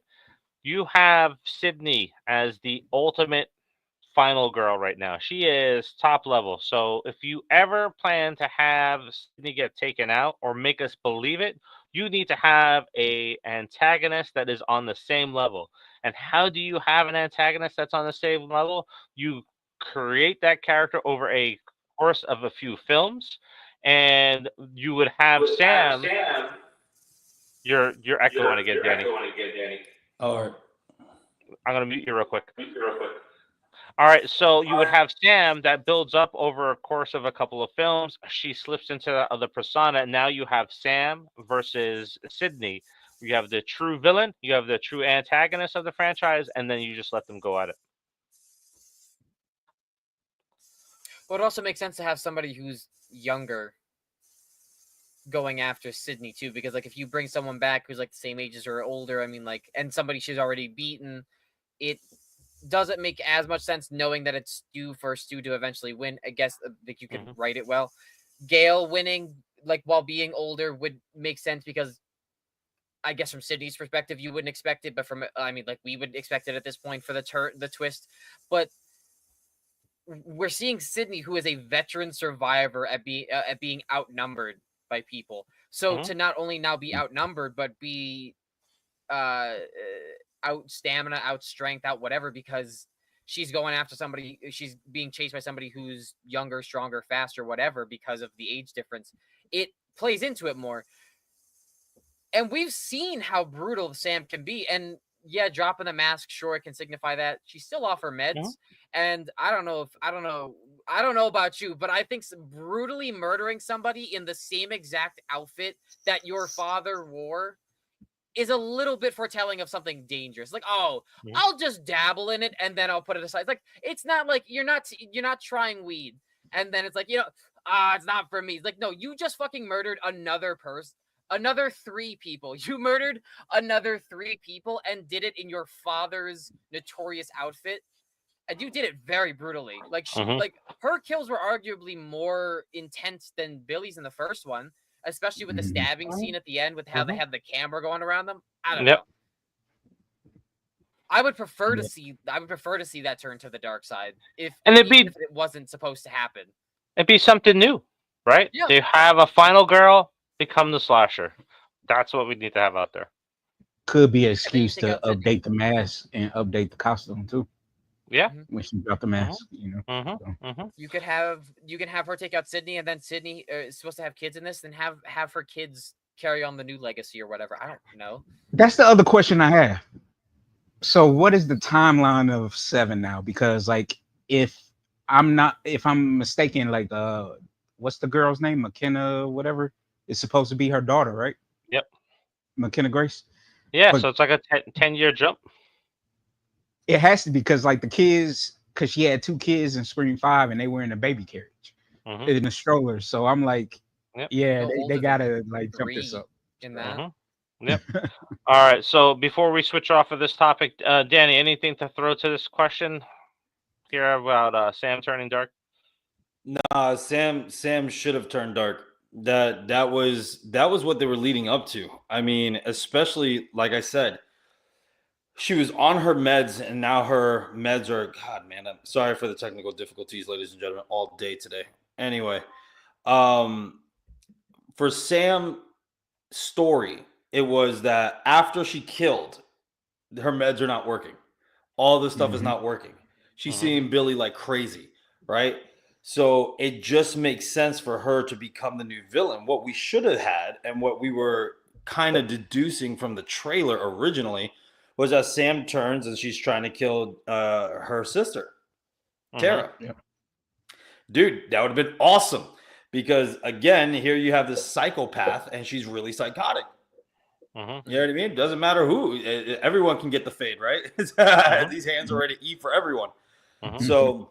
You have Sydney as the ultimate final girl right now. She is top level. So if you ever plan to have Sydney get taken out or make us believe it, you need to have a antagonist that is on the same level. And how do you have an antagonist that's on the same level? You create that character over a course of a few films, and you would have Sam. You're echoing again, Danny. All right. I'm gonna mute you real quick. All right, so you would have Sam that builds up over a course of a couple of films. She slips into that other persona, and now you have Sam versus Sydney. You have the true villain, you have the true antagonist of the franchise, and then you just let them go at it. But it also makes sense to have somebody who's younger going after Sydney too, because like if you bring someone back who's like the same age as her or older, I mean like, and somebody she's already beaten, it doesn't make as much sense knowing that it's Stu for Stu to eventually win. I guess like you could write it well. Gail winning like while being older would make sense because I guess from Sydney's perspective you wouldn't expect it, but from I mean like we would expect it at this point for the twist. But we're seeing Sydney, who is a veteran survivor at being outnumbered by people. So to not only now be outnumbered, but be out stamina, out strength, out whatever, because she's going after somebody, she's being chased by somebody who's younger, stronger, faster, whatever, because of the age difference. It plays into it more. And we've seen how brutal Sam can be. And yeah, dropping the mask, sure, it can signify that she's still off her meds. And I don't know about you, but I think brutally murdering somebody in the same exact outfit that your father wore is a little bit foretelling of something dangerous. Like, I'll just dabble in it and then I'll put it aside. It's like, it's not like you're not trying weed. And then it's like, it's not for me. It's like, no, you just fucking murdered another person. Another 3 people. You murdered another 3 people and did it in your father's notorious outfit. And you did it very brutally. Like like her kills were arguably more intense than Billy's in the first one, especially with the stabbing scene at the end with how they had the camera going around them. I don't know. I would prefer to see that turn to the dark side if it wasn't supposed to happen. It'd be something new, right? Yeah. They have a final girl become the slasher. That's what we need to have out there. Could be an excuse to update the mask and update the costume too. Yeah. When she dropped the mask, You can have her take out Sydney, and then Sydney is supposed to have kids in this, then have her kids carry on the new legacy or whatever. I don't know. That's the other question I have. So what is the timeline of 7 now? Because like if I'm mistaken, like what's the girl's name? McKenna, whatever. It's supposed to be her daughter, right? Yep. McKenna Grace. Yeah, But so it's like a 10-year jump. it has to be because like the kids, because she had 2 kids in Scream 5 and they were in a baby carriage in a stroller. So I'm like, Yep. yeah, No they older gotta like jump this 3 up. in that. Yep. All right. So before we switch off of this topic, Danny, anything to throw to this question here about Sam turning dark? Nah, Sam should have turned dark. That was what they were leading up to. I mean, especially like I said, she was on her meds, and now her meds are. God, man, I'm sorry for the technical difficulties, ladies and gentlemen, all day today. Anyway, for Sam's story, it was that after she killed, her meds are not working. All this stuff is not working. She's seeing Billy like crazy, right? So it just makes sense for her to become the new villain. What we should have had, and what we were kind of deducing from the trailer originally, was that Sam turns and she's trying to kill her sister, Tara. Dude, that would have been awesome. Because again, here you have this psychopath and she's really psychotic. You know what I mean? Doesn't matter who. Everyone can get the fade, right? These hands are ready to eat for everyone. So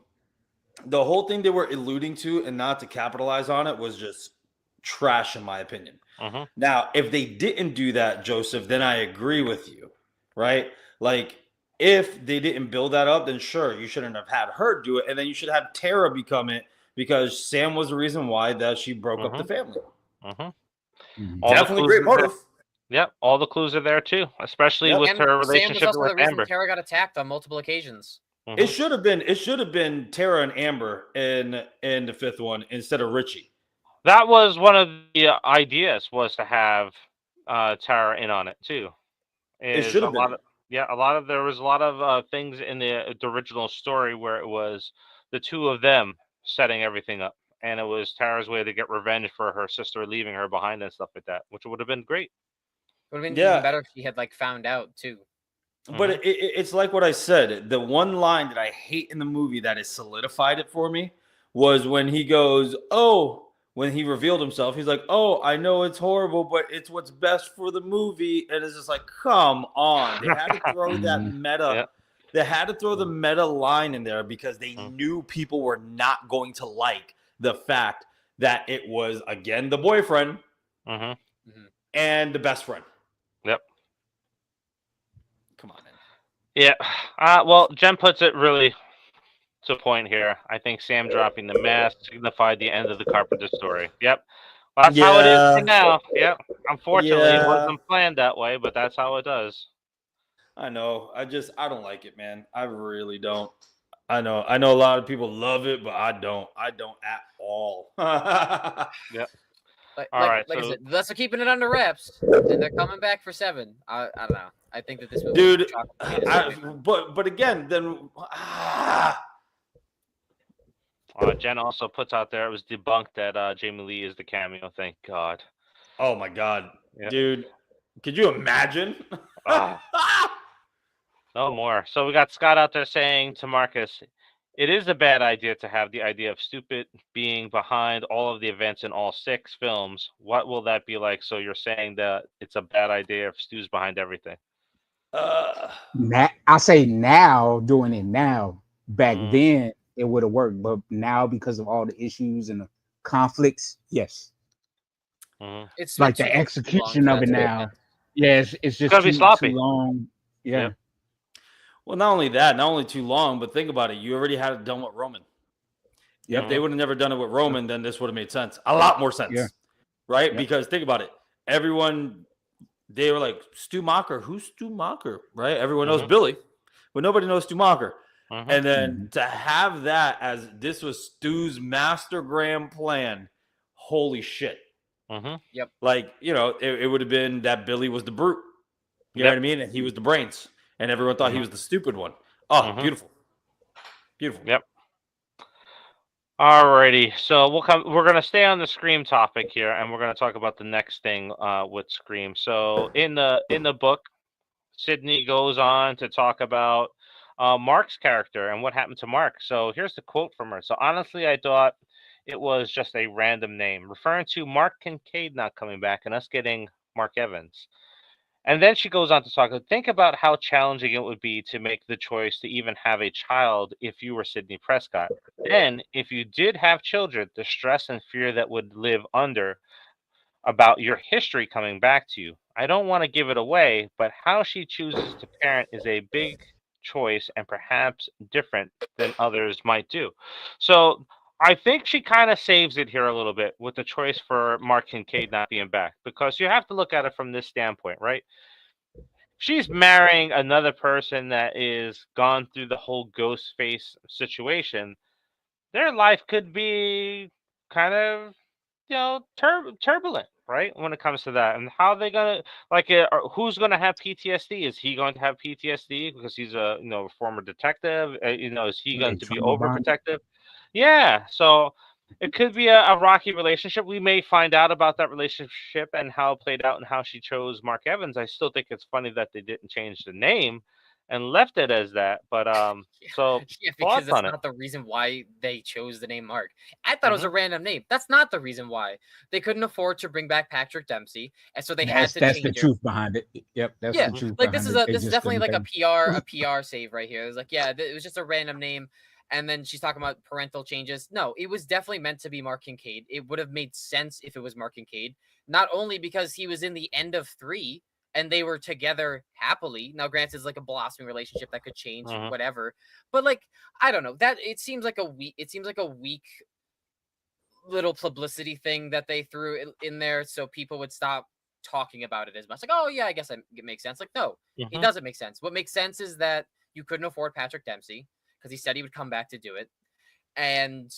the whole thing they were alluding to, and not to capitalize on it, was just trash in my opinion. Now, if they didn't do that, Joseph, then I agree with you, right? Like, if they didn't build that up, then sure, you shouldn't have had her do it, and then you should have Tara become it, because Sam was the reason why that she broke up the family. Definitely great motive. Yep, all the clues are there too, especially with her relationship Sam was also with the reason Amber. Tara got attacked on multiple occasions. It should have been Tara and Amber in the 5th one instead of Richie. That was one of the ideas, was to have Tara in on it too. It should have been. There was a lot of things in the original story where it was the two of them setting everything up, and it was Tara's way to get revenge for her sister leaving her behind and stuff like that, which would have been great. It would have been even better if she had like found out too. But it's like what I said. The one line that I hate in the movie that has solidified it for me was when he goes, when he revealed himself, he's like, I know it's horrible, but it's what's best for the movie. And it's just like, come on. They had to throw that meta. They had to throw the meta line in there because they knew people were not going to like the fact that it was, again, the boyfriend and the best friend. Yep. Come on, man. Yeah. Well, Jen puts it really to point here. I think Sam dropping the mask signified the end of the Carpenter story. Yep. Well, that's how it is right now. Yep. Unfortunately, it wasn't planned that way, but that's how it does. I know. I don't like it, man. I really don't. I know a lot of people love it, but I don't. I don't at all. Yep. All right. Like I said, thus are keeping it under wraps, and they're coming back for 7. I don't know. I think that this movie, dude. But again, then. Jen also puts out there it was debunked that Jamie Lee is the cameo. Thank God. Oh my God, dude! Could you imagine? No more. So we got Scott out there saying to Marcus, it is a bad idea to have the idea of Stupid being behind all of the events in all 6 films. What will that be like? So you're saying that it's a bad idea if Stu's behind everything? I say now, doing it now. Back then, it would have worked, but now because of all the issues and the conflicts, yes. It's like the execution of it now. Yes, it's just too long. Yeah. Well, not only too long, but think about it. You already had it done with Roman. If they would have never done it with Roman, then this would have made sense. A lot more sense. Right? Because think about it. Everyone, they were like, Stu Macher. Who's Stu Macher? Right? Everyone knows Billy, but nobody knows Stu Macher. And then to have that as this was Stu's master grand plan, holy shit. Yep. Like, it would have been that Billy was the brute. You know what I mean? And he was the brains. And everyone thought he was the stupid one. Oh, beautiful. Beautiful. Yep. Alrighty. So we're gonna stay on the Scream topic here, and we're gonna talk about the next thing with Scream. So in the book, Sidney goes on to talk about Mark's character and what happened to Mark. So here's the quote from her. So honestly, I thought it was just a random name, referring to Mark Kincaid not coming back and us getting Mark Evans. And then she goes on to talk, think about how challenging it would be to make the choice to even have a child if you were Sidney Prescott. Then, if you did have children, the stress and fear that would live under about your history coming back to you. I don't want to give it away, but how she chooses to parent is a big choice and perhaps different than others might do. So I think she kind of saves it here a little bit with the choice for Mark Kincaid not being back, because you have to look at it from this standpoint, right? She's marrying another person that is gone through the whole ghost face situation. Their life could be kind of, turbulent, right? When it comes to that, and how they gonna who's gonna have PTSD? Is he going to have PTSD because he's a former detective? Is he going to be overprotective? Yeah, so it could be a rocky relationship. We may find out about that relationship and how it played out and how she chose Mark Evans. I still think it's funny that they didn't change the name and left it as that. But so yeah, because that's not the reason why they chose the name Mark. I thought it was a random name. That's not the reason why. They couldn't afford to bring back Patrick Dempsey, and so they had to change it. That's the truth behind it. Yep, that's the truth. Like this is definitely like a PR save right here. It's like, yeah, it was just a random name. And then she's talking about parental changes. No, it was definitely meant to be Mark Kincaid. It would have made sense if it was Mark Kincaid, not only because he was in the end of 3 and they were together happily. Now, granted, it's like a blossoming relationship that could change, whatever. But like, I don't know. That it seems like a weak little publicity thing that they threw in there, so people would stop talking about it as much. Like, oh yeah, I guess it makes sense. Like, no, it doesn't make sense. What makes sense is that you couldn't afford Patrick Dempsey, because he said he would come back to do it, and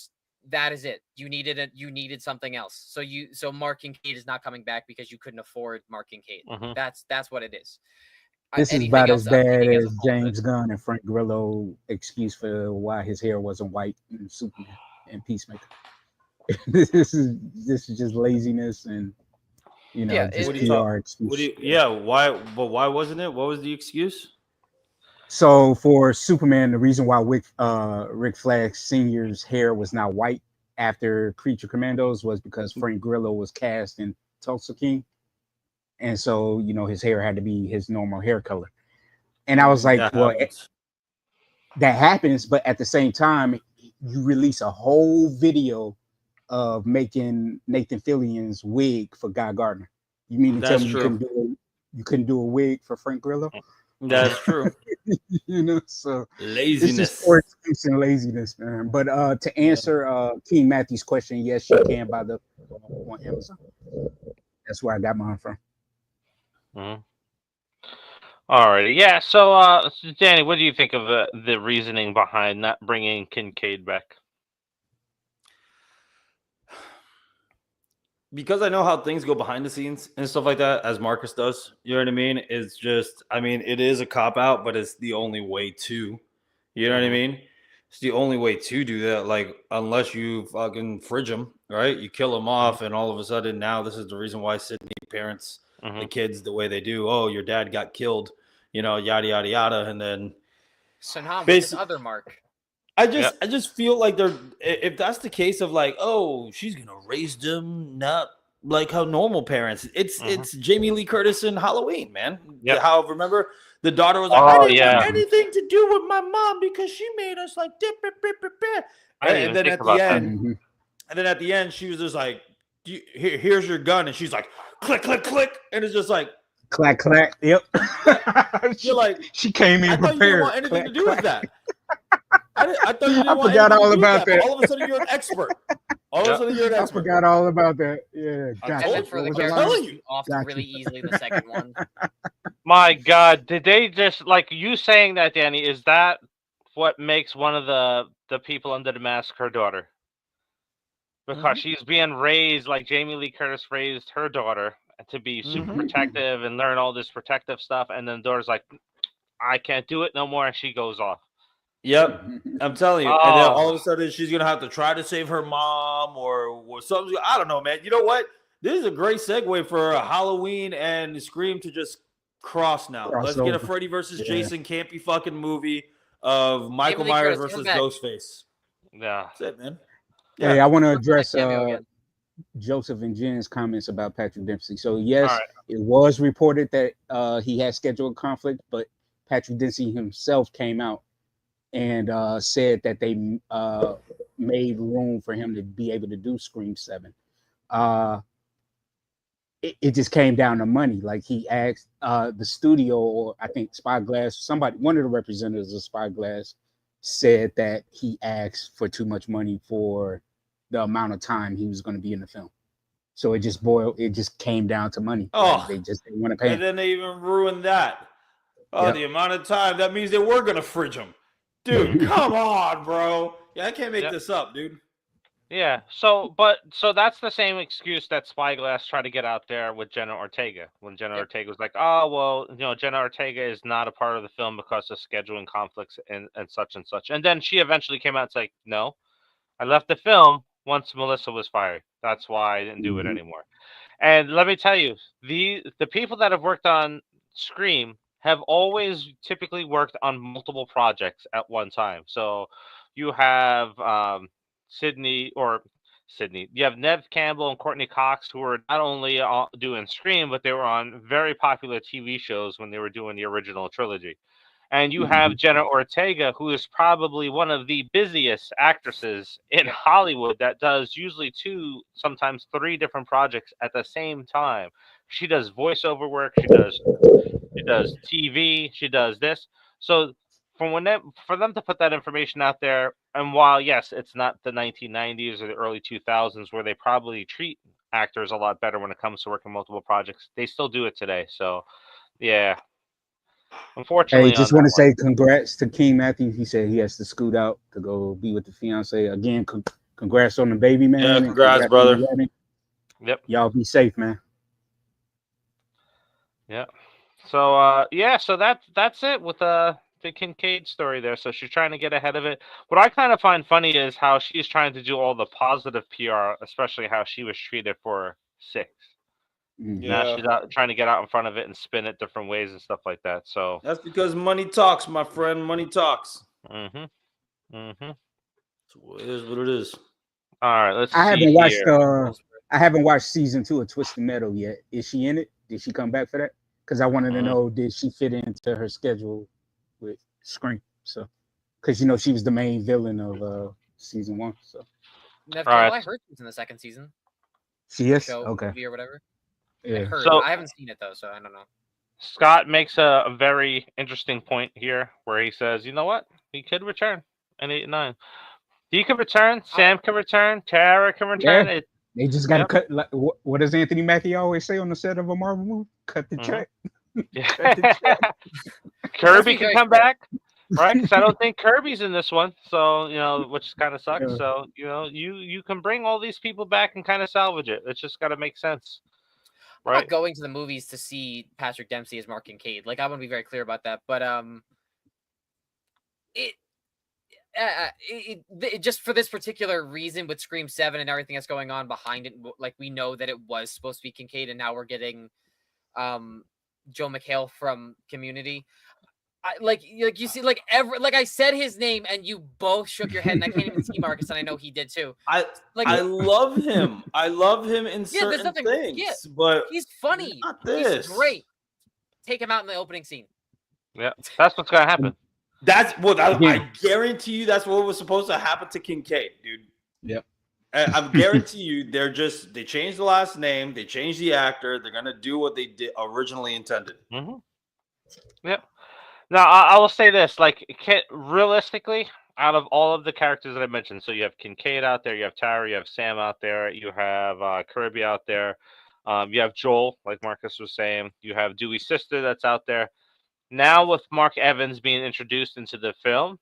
that is it. You needed something else. So Mark Kincaid is not coming back because you couldn't afford Mark Kincaid. That's what it is. This is about as bad as James Gunn and Frank Grillo excuse for why his hair wasn't white in Superman and Peacemaker. this is just laziness and just PR excuse. Why? But why wasn't it? What was the excuse? So for Superman, the reason why Rick Flag Sr.'s hair was not white after Creature Commandos was because Frank Grillo was cast in Tulsa King. And so, his hair had to be his normal hair color. And I was like, that happens. But at the same time, you release a whole video of making Nathan Fillion's wig for Guy Gardner. You mean to tell me you couldn't do a wig for Frank Grillo? That's true. So laziness. It's just excuse and laziness, man. But to answer King Matthew's question, yes, you can buy the on Amazon. That's where I got mine from. Alrighty, yeah. So, Danny, what do you think of the reasoning behind not bringing Kincaid back? Because I know how things go behind the scenes and stuff like that, as Marcus does. You know what I mean? It's just, it is a cop out, but it's the only way to. You know what I mean? It's the only way to do that. Like, unless you fucking fridge them, right? You kill them off, and all of a sudden now this is the reason why Sidney parents the kids the way they do. Oh, your dad got killed, yada yada yada, and then so now this other Mark. I just feel like if that's the case of like, oh, she's gonna raise them not like how normal parents. It's Jamie Lee Curtis in Halloween, man. Yep. How remember the daughter was like, I didn't want anything to do with my mom because she made us like dip. And then at the end, she was just like, here's your gun, and she's like, click, click, click, and it's just like clack, clack. Yep. You're like, she came in prepared. You didn't want anything to do with that. I thought you didn't I forgot all about that. All of a sudden, you're an expert. I forgot all about that. Yeah, gotcha. And then for the characters off really easily the second one. My God, did they just like you saying that, Danny? Is that what makes one of the people under the mask her daughter? Because she's being raised like Jamie Lee Curtis raised her daughter to be super protective and learn all this protective stuff, and then the daughter's like, I can't do it no more, and she goes off. Yep, I'm telling you. And then all of a sudden, she's gonna have to try to save her mom or something. I don't know, man. You know what? This is a great segue for Halloween and Scream to just cross now. Let's get a Freddy versus Jason campy fucking movie of Michael Myers versus Ghostface. Yeah, that's it, man. Yeah. Hey, I want to address Joseph and Jen's comments about Patrick Dempsey. So yes, All right. it was reported that he had scheduled conflict, but Patrick Dempsey himself came out and said that they made room for him to be able to do Scream 7. It just came down to money. Like he asked the studio, or I think Spyglass, one of the representatives of Spyglass said that he asked for too much money for the amount of time he was going to be in the film. So it just came down to money. Oh, like they just didn't want to pay him. And then they even ruined that. Oh, Yep. The amount of time, that means they were going to fridge him. Dude, come on, bro. Yeah, I can't make this up, dude. Yeah, so that's the same excuse that Spyglass tried to get out there with Jenna Ortega. When Jenna Ortega was like, oh, well, Jenna Ortega is not a part of the film because of scheduling conflicts and such and such. And then she eventually came out and said, no, I left the film once Melissa was fired. That's why I didn't do it anymore. And let me tell you, the people that have worked on Scream have always typically worked on multiple projects at one time. So you have Sidney. You have Neve Campbell and Courtney Cox, who were not only doing Scream, but they were on very popular TV shows when they were doing the original trilogy. And you have Jenna Ortega, who is probably one of the busiest actresses in Hollywood that does usually 2, sometimes 3 different projects at the same time. She does voiceover work. She does TV. She does this. So for them to put that information out there, and while yes, it's not the 1990s or the early 2000s where they probably treat actors a lot better when it comes to working multiple projects, they still do it today. So yeah. Unfortunately, hey, just want to say congrats to King Matthew. He said he has to scoot out to go be with the fiance again. Congrats on the baby, man. Yeah, congrats, brother. Yep. Y'all be safe, man. Yeah. So so that's it with the Kincaid story there. So she's trying to get ahead of it. What I kind of find funny is how she's trying to do all the positive PR, especially how she was treated for 6. Now she's out trying to get out in front of it and spin it different ways and stuff like that. So that's because money talks, my friend. Money talks. So it is what it is. All right, let's see. I haven't watched season 2 of Twisted Metal yet. Is she in it? Did she come back for that? Because I wanted to know, did she fit into her schedule with Scream? So, because she was the main villain of season 1. So, Neve Campbell, I heard she's in the 2nd season. She is? Show, okay. Movie or whatever. Yeah. I haven't seen it though, so I don't know. Scott makes a very interesting point here where he says, you know what? He could return in 8 and 9. He could return. Sam can return. Tara can return. Yeah. They just got to cut. Like, what does Anthony Mackie always say on the set of a Marvel movie? Cut the check. Cut the check. Kirby can come back, right? Because I don't think Kirby's in this one. So, which kind of sucks. Yeah. So, you can bring all these people back and kind of salvage it. It's just got to make sense. Right. I'm not going to the movies to see Patrick Dempsey as Mark Kincaid. Like, I want to be very clear about that. But it just for this particular reason with Scream 7 and everything that's going on behind it, like we know that it was supposed to be Kincaid, and now we're getting Joe McHale from Community. Like you see, like I said his name and you both shook your head, and I can't even see Marcus, and I know he did too. I love him. I love him in certain things, but he's funny. He's great. Take him out in the opening scene. Yeah, that's what's gonna happen. I guarantee you that's what was supposed to happen to Kincaid, dude. Yep. I guarantee you they changed the last name, they changed the actor, they're gonna do what they did originally intended. Yep. Now, I will say this, like, realistically, out of all of the characters that I mentioned, so you have Kincaid out there, you have Tara, you have Sam out there, you have Kirby out there, you have Joel, like Marcus was saying, you have Dewey's sister that's out there. Now, with Mark Evans being introduced into the film,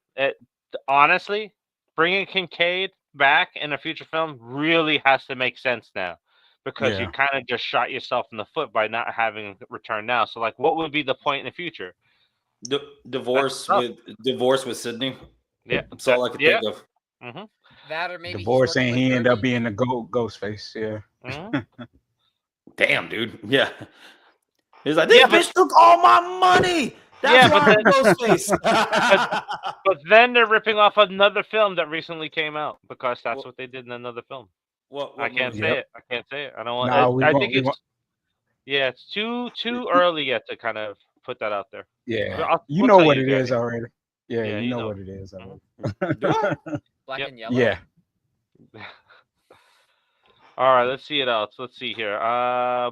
honestly, bringing Kincaid back in a future film really has to make sense now, because you kind of just shot yourself in the foot by not having him return now. So, like, what would be the point in the future? Divorce with Sidney. Yeah, that's all I could think of. That or maybe divorce, and he ended up being the Ghostface. Yeah. Damn, dude. Yeah. He's like, this bitch took all my money. That's why I'm Ghostface. but then they're ripping off another film that recently came out, because that's what they did in another film. What I can't movie? say it. I can't say it. I don't want. Nah, I think it's yeah, it's too early yet to kind of put that out there. Yeah, you We'll know tell what you it guys. is already. Yeah, Yeah, you you know know. what it is already. Do I? Black Yep. and yellow. Yeah. All right, let's see it else. Let's see here.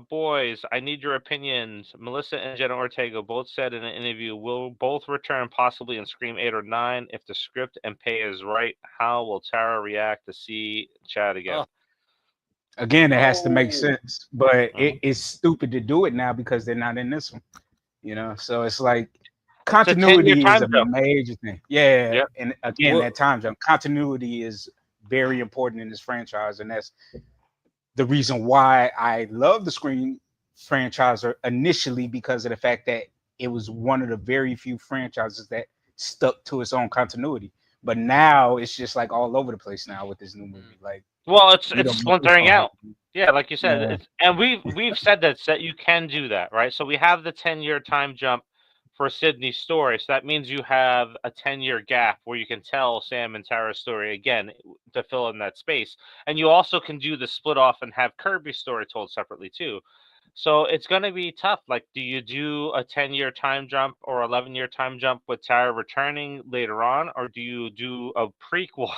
Boys, I need your opinions. Melissa and Jenna Ortega both said in an interview will both return possibly in Scream 8 or 9 if the script and pay is right. How will Tara react to see Chad again? Oh. Again, it has to make sense, but Mhm. it's stupid to do it now because they're not in this one. You know, so it's like It's a 10-year continuity is time a jump. major thing. Yeah, Yep. and again, Well- that time jump continuity is very important in this franchise, and that's the reason why I love the Scream franchise initially, because of the fact that it was one of the very few franchises that stuck to its own continuity. But now it's just like all over the place now with this new movie. Like, Well, it's we don't know what's splintering gonna out. happen. Yeah, like you said, Yeah. and we've said that you can do that, right? So we have the 10-year time jump for Sidney's story. So that means you have a 10-year gap where you can tell Sam and Tara's story again to fill in that space. And you also can do the split off and have Kirby's story told separately too. So it's going to be tough. Like, do you do a 10-year time jump or 11-year time jump with Tara returning later on, or do you do a prequel?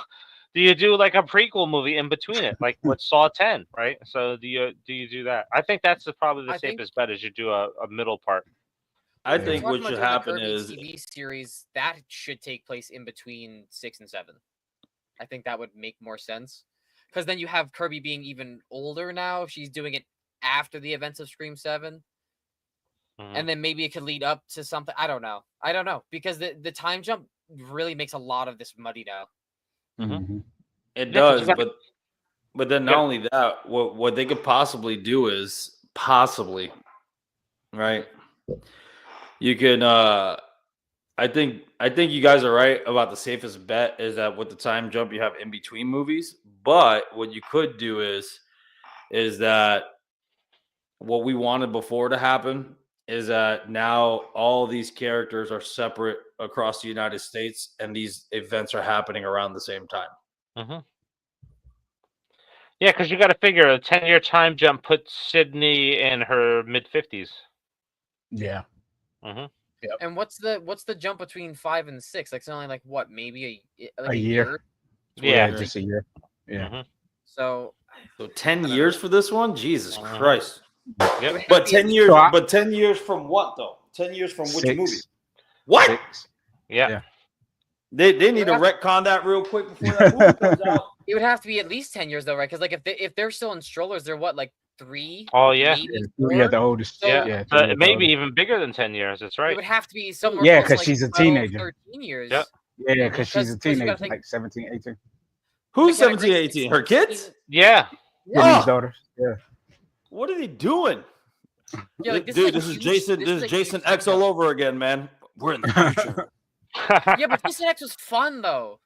Do you do like a prequel movie in between it, like with Saw 10, right? So do you do that? I think that's probably the safest bet, is you do a middle part. I Yeah. think what should happen Kirby is TV series that should take place in between 6 and 7. I think that would make more sense, because then you have Kirby being even older now. She's doing it after the events of Scream 7, and then maybe it could lead up to something. I don't know, because the time jump really makes a lot of this muddy now. It does, but then not only that, what they could possibly do is right. You can I think you guys are right about the safest bet is that with the time jump you have in between movies. But what you could do is that what we wanted before to happen is that now all these characters are separate across the United States, and these events are happening around the same time. Yeah, because you got to figure a 10-year time jump puts Sydney in her mid-50s. Yeah. Yep. And what's the jump between 5 and 6? Like, it's only like what, maybe a year? Yeah, just a year. Yeah. So 10 years for this one? Jesus Christ. Yep. But 10 years but 10 years from what though? 10 years from which movie? What? 6. Yeah. They need to retcon that real quick before that movie comes out. It would have to be at least 10 years though, right? Because like if they're still in strollers, they're what, like 3? Oh yeah. Yeah, the oldest. So, yeah, maybe even bigger than 10 years. That's right. It would have to be somewhere. Yeah, because she's a 12, teenager. 13 years. Yep. Yeah, because she's a teenager, think, like 17, 18. Who's 17, 18? Her kids? Yeah. Sydney's daughters. Yeah. What are they doing? Yeah, like, Dude, this is Jason. This is Jason X all over again, man. We're in the future. Yeah, but Jason X was fun though.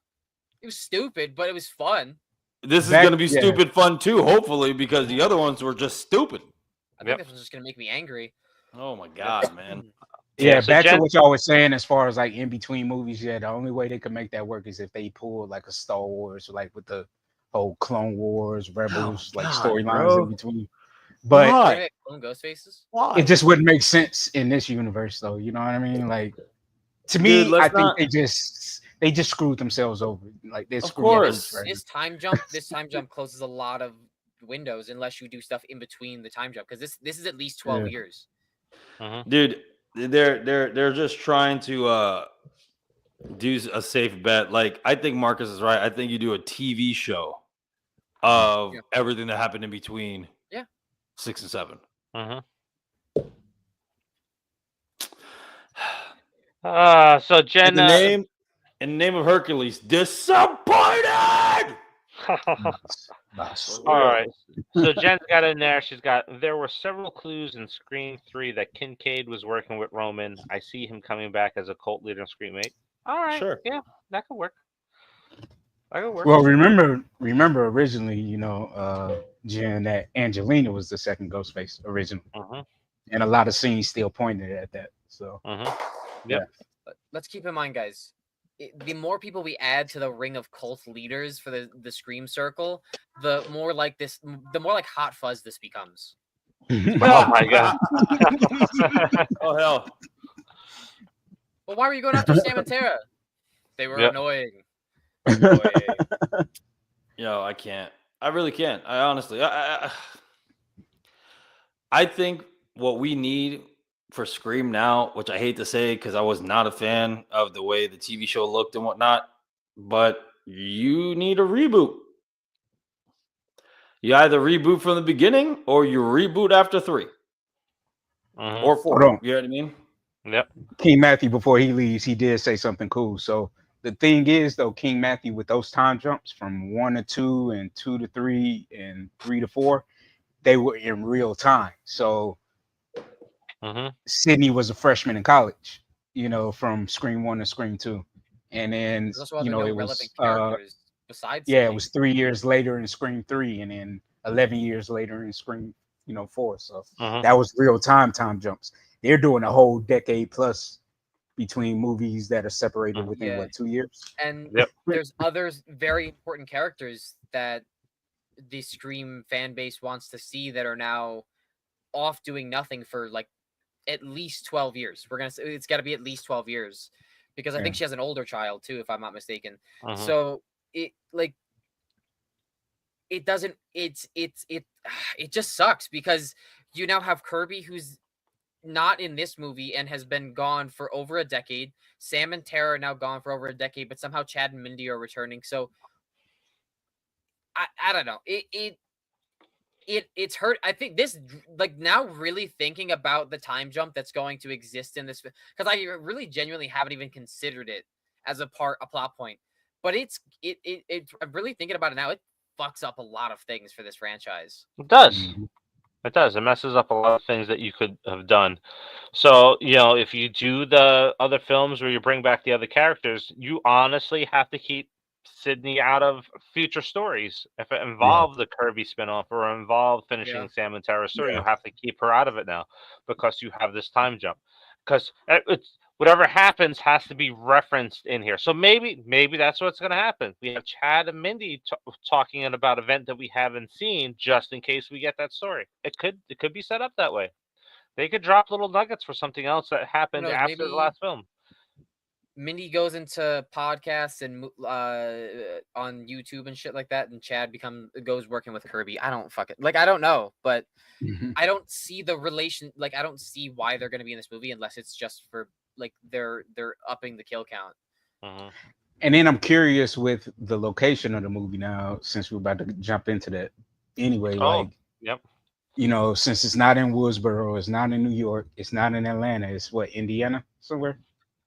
It was stupid, but it was fun. This is going to be stupid fun too, hopefully, because the other ones were just stupid. I think this one's just going to make me angry. Oh my god, man. Yeah, so back to what y'all was saying as far as like in between movies. Yeah, the only way they can make that work is if they pull like a Star Wars, like with the whole Clone Wars, Rebels, like storylines in between. But Ghost faces? It just wouldn't make sense in this universe, though. You know what I mean? Like, to me, I think they just screwed themselves over. Like, they screwed. This time jump closes a lot of windows unless you do stuff in between the time jump, because this is at least 12 years. Dude, they're just trying to do a safe bet. Like, I think Marcus is right. I think you do a TV show of everything that happened in between 6 and 7. So Jen, in the name of Hercules, disappointed. All right. So Jen's got in there. There were several clues in Scream 3 that Kincaid was working with Roman. I see him coming back as a cult leader in Scream 8. All right. Sure. Yeah, that could work. Well, remember originally, Jen, that Angelina was the second Ghostface originally, and a lot of scenes still pointed at that. So, Let's keep in mind, guys, the more people we add to the ring of cult leaders for the Scream circle, the more like Hot Fuzz this becomes. Oh my god! Oh hell! Well, why were you going after Sam and Tara? They were Yep. annoying. Yo, I can't. I really can't. I honestly, I think what we need for Scream now, which I hate to say because I was not a fan of the way the TV show looked and whatnot, but you need a reboot. You either reboot from the beginning or you reboot after 3 or 4. Hold on. You know what I mean? Yep. King Matthew, before he leaves, he did say something cool. So the thing is, though, King Matthew, with those time jumps from 1 to 2 and 2 to 3 and 3 to 4, they were in real time. So Sidney was a freshman in college, from Scream 1 to Scream 2. And then, it was besides it was 3 years later in Scream 3 and then 11 years later in Scream 4. So that was real time jumps. They're doing a whole decade plus between movies that are separated within 2 years. And there's other very important characters that the Scream fan base wants to see that are now off doing nothing for like at least 12 years. We're gonna say it's got to be at least 12 years because I think she has an older child too, if I'm not mistaken. So it just sucks because you now have Kirby, who's not in this movie and has been gone for over a decade. Sam and Tara are now gone for over a decade, but somehow Chad and Mindy are returning. So I don't know. It's hurt. I think this, like, now really thinking about the time jump that's going to exist in this, because I really genuinely haven't even considered it as a plot point. But I'm really thinking about it now. It fucks up a lot of things for this franchise. It does. It does. It messes up a lot of things that you could have done. So, if you do the other films where you bring back the other characters, you honestly have to keep Sidney out of future stories. If it involved the Kirby spinoff or involved finishing Sam and Tara's story, you have to keep her out of it now because you have this time jump. Because whatever happens has to be referenced in here. So maybe that's what's going to happen. We have Chad and Mindy talking about an event that we haven't seen, just in case we get that story. It could be set up that way. They could drop little nuggets for something else that happened after the last film. Mindy goes into podcasts and on YouTube and shit like that, and Chad goes working with Kirby. I don't know, but I don't see the relation. Like, I don't see why they're going to be in this movie unless it's just for like they're upping the kill count. And then I'm curious with the location of the movie now, since we're about to jump into that. Anyway, since it's not in Woodsboro, it's not in New York, it's not in Atlanta, it's Indiana somewhere.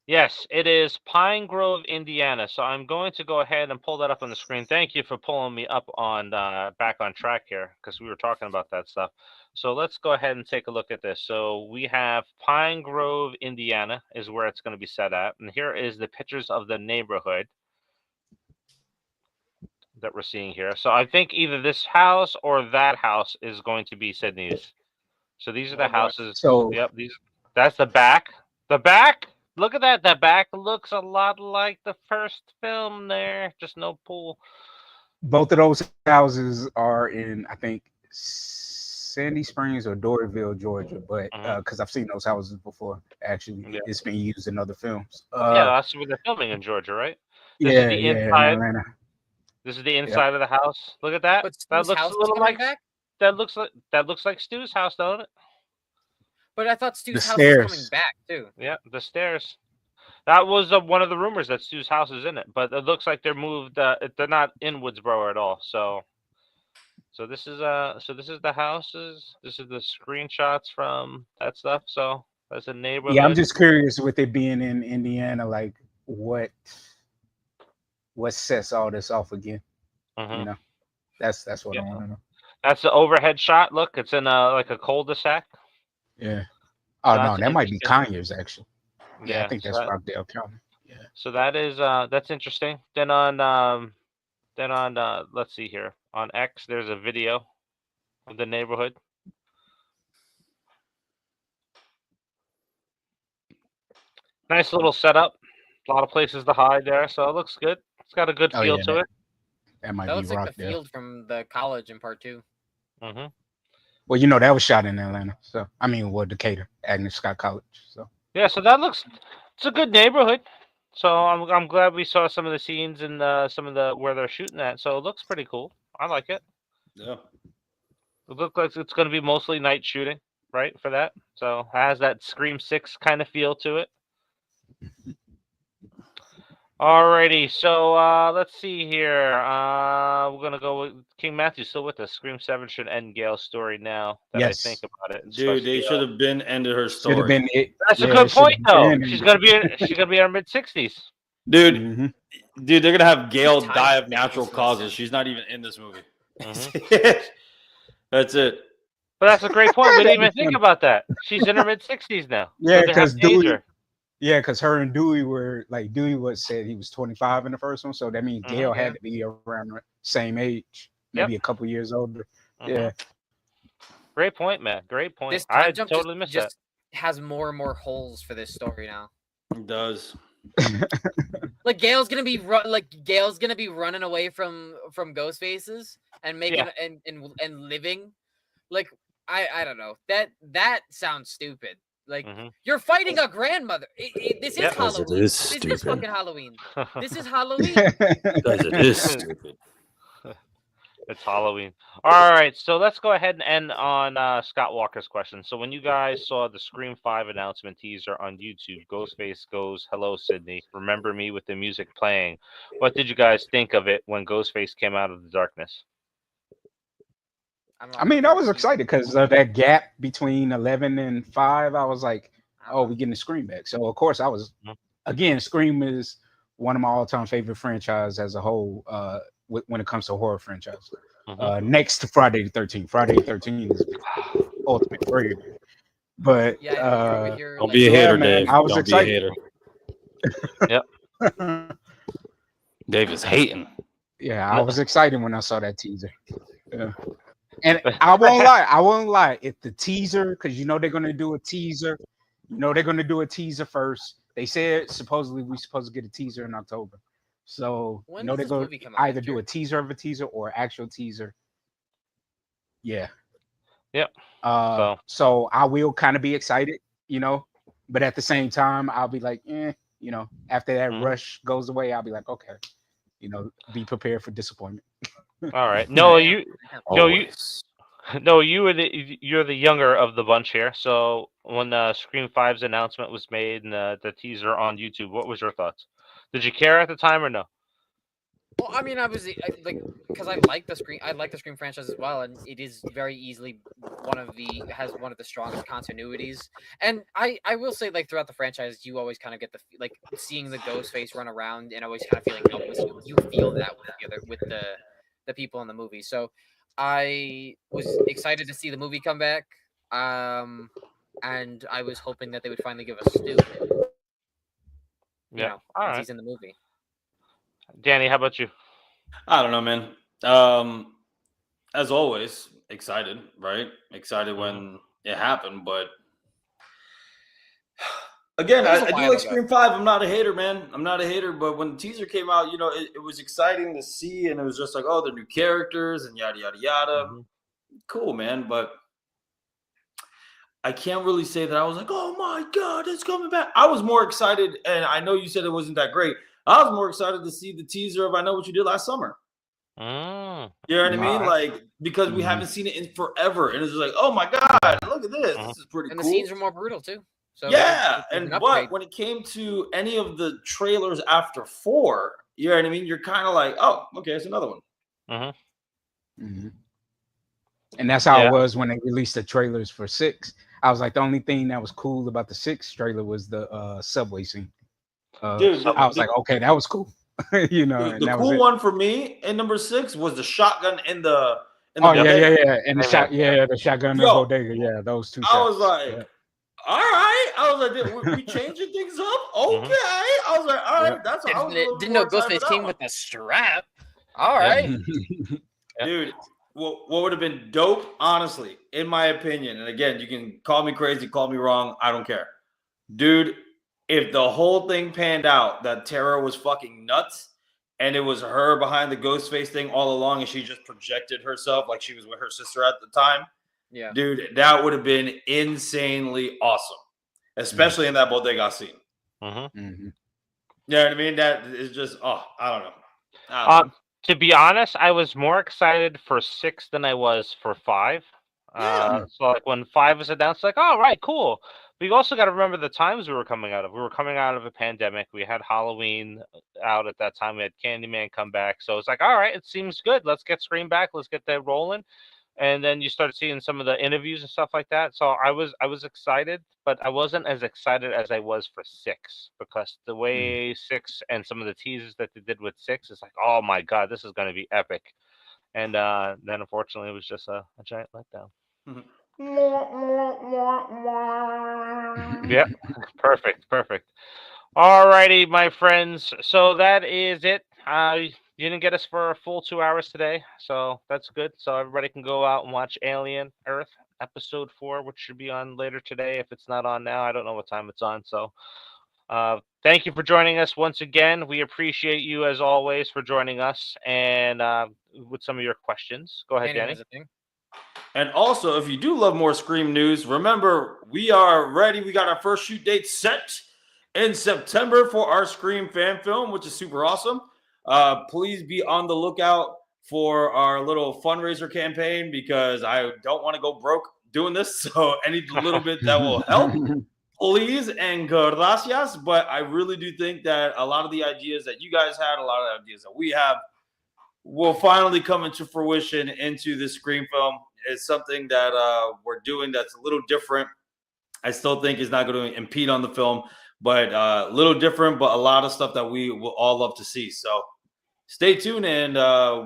Yes, it is Pine Grove, Indiana. So I'm going to go ahead and pull that up on the screen. Thank you for pulling me up on back on track here because we were talking about that stuff. So let's go ahead and take a look at this. So we have Pine Grove, Indiana is where it's going to be set at. And here is the pictures of the neighborhood that we're seeing here. So I think either this house or that house is going to be Sidney's. So these are the houses. So that's the back. The back. Look at that. The back looks a lot like the first film there. Just no pool. Both of those houses are in, I think, Sandy Springs or Doryville, Georgia. But because I've seen those houses before, actually. It's been used in other films. That's where they're filming in Georgia, right? This is the inside. In Atlanta. This is the inside of the house. Look at that. But that looks a little like back? That looks like Stu's house, don't it? But I thought Stu's house was coming back too. Yeah, the stairs. That was one of the rumors that Stu's house is in it, but it looks like they're moved. They're not in Woodsboro at all. So this is the houses. This is the screenshots from that stuff. So that's a neighborhood. Yeah, I'm just curious with it being in Indiana, like what sets all this off again. That's what I want to know. That's the overhead shot. Look, it's in like a cul-de-sac. Yeah. Oh, no, that might be Conyers, actually. Yeah, I think that's Rockdale County. Yeah. So that is that's interesting. Then on let's see here. On X, there's a video of the neighborhood. Nice little setup. A lot of places to hide there, so it looks good. It's got a good feel to it. That might That be looks like rock the there. field from the college in part 2. Mm-hmm. Well, you know that was shot in Atlanta, so I mean, well, Decatur, Agnes Scott College. So Yeah, so that looks. It's a good neighborhood. So I'm glad we saw some of the scenes and some of the where they're shooting at. So it looks pretty cool. I like it. Yeah. It looks like it's going to be mostly night shooting, right? For that, so it has that Scream 6 kind of feel to it. Alrighty, so let's see here. We're gonna go with King Matthew still with us. Scream 7 should end Gale's story now that I think about it. Dude, they should have been ended her should have story. been it. That's a Yeah, good it should point, have though. been She's ended. gonna be in her mid-60s. Dude, Mhm. dude, they're gonna have Gale Time die of makes natural no causes. sense. She's not even in this movie. Mhm. That's it. But that's a great point. We didn't even That'd be think funny. about that. She's in her mid-60s now. Yeah, So they have because to age Dewey, her. yeah, because her and Dewey were like Dewey was said he was 25 in the first one, so that means Mhm. Gale Yeah. had to be around the same age, maybe a couple years older. Mhm. Yeah, Great point, man. Great point. This I time jump totally missed just has more and more holes for this story now. It does. Like Gale's gonna be running away from Ghostfaces and making and living. Like I don't know. That sounds stupid. Like Mhm. you're fighting a grandmother. This is Yep. Because it Halloween. is This is stupid. fucking Halloween. that. This is Halloween. Because it is stupid. It's Halloween. All right, so let's go ahead and end on Scott Walker's question. So when you guys saw the Scream 5 announcement teaser on YouTube, Ghostface goes, "Hello, Sidney. Remember me?" with the music playing. What did you guys think of it when Ghostface came out of the darkness? I mean, I was excited because of that gap between 11 and 5. I was like, oh, we getting the Scream back. So of course I was. Again, Scream is one of my all-time favorite franchise as a whole. When it comes to horror franchise, next to Friday the 13th. Friday the 13th is ultimate favorite. But Don't be a hater, man, Dave. I was Don't excited. be a hater. Dave is hating. Yeah, I was excited when I saw that teaser. Yeah. And I won't lie. If the teaser, because you know they're gonna do a teaser, first. They said supposedly we're supposed to get a teaser in October. So When they're does this gonna movie come out either next do year? a teaser of a teaser or actual teaser. Yeah. Yep. So I will kind of be excited, but at the same time, I'll be like, after that rush goes away, I'll be like, okay, be prepared for disappointment. All right. You're the younger of the bunch here. So when Scream 5's announcement was made and the teaser on YouTube, what was your thoughts? Did you care at the time or no? Well, I mean, I because I like the Scream franchise as well, and it is very easily has one of the strongest continuities. And I will say, like, throughout the franchise, you always kind of get seeing the Ghostface run around and always kind of feeling helpless. You feel that with the people in the movie. So I was excited to see the movie come back. And I was hoping that they would finally give us Stu. All right. He's in the movie. Danny, how about you? I don't know, man. As always, excited, right? Excited when it happened, but again, I do like Scream 5. I'm not a hater, man. I'm not a hater, but when the teaser came out, it was exciting to see, and it was just like, oh, they're new characters and yada yada yada. Cool, man, but I can't really say that I was like, oh my God, it's coming back. I was more excited, and I know you said it wasn't that great. I was more excited to see the teaser of I Know What You Did Last Summer. You know what I mean? Like, because we haven't seen it in forever. And it's just like, oh my God, look at this. This is pretty cool. And the scenes are more brutal too. So yeah. But when it came to any of the trailers after 4, you know what I mean? You're kind of like, oh, okay, it's another one. And that's how it was when they released the trailers for 6. I was like, the only thing that was cool about the 6 trailer was the subway scene. Dude, I was like, okay, that was cool. The cool one for me in number 6 was the shotgun in the bodega. And the shotgun in the bodega. Yeah, those two. I was like, all right. I was like, we changing things up. Okay. I was like, all right. That's how I was. Didn't know Ghostface came with a strap. All right, dude. What would have been dope, honestly, in my opinion, and again, you can call me crazy, call me wrong, I don't care, dude. if the whole thing panned out that Tara was fucking nuts and it was her behind the ghost face thing all along and she just projected herself like she was with her sister at the time, Yeah. dude, that would have been insanely awesome, especially in that bodega scene. Mm-hmm. Mm-hmm. You know what I mean? That is just, I don't know. To be honest, I was more excited for 6 than I was for 5. Yeah. So like when 5 was announced, like, oh, right, cool. But you also got to remember the times we were coming out of. We were coming out of a pandemic. We had Halloween out at that time. We had Candyman come back. So it's like, all right, it seems good. Let's get Scream back. Let's get that rolling. And then you started seeing some of the interviews and stuff like that. So I was excited, but I wasn't as excited as I was for 6 because the way 6 and some of the teasers that they did with 6 is like, oh my god, this is going to be epic. And then unfortunately, it was just a giant letdown. Yeah, perfect. Alrighty, my friends. So that is it. You didn't get us for a full 2 hours today, so that's good. So everybody can go out and watch Alien Earth episode 4, which should be on later today. If it's not on now, I don't know what time it's on. So thank you for joining us once again. We appreciate you as always for joining us and with some of your questions. Go ahead, Danny. And also, if you do love more Scream news, remember, we are ready. We got our first shoot date set in September for our Scream fan film, which is super awesome. Please be on the lookout for our little fundraiser campaign because I don't want to go broke doing this. So any little bit that will help, please and gracias. But I really do think that a lot of the ideas that you guys had, a lot of the ideas that we have, will finally come into fruition into this Scream film. It's something that we're doing that's a little different. I still think is not going to impede on the film, but a little different, but a lot of stuff that we will all love to see. So stay tuned, and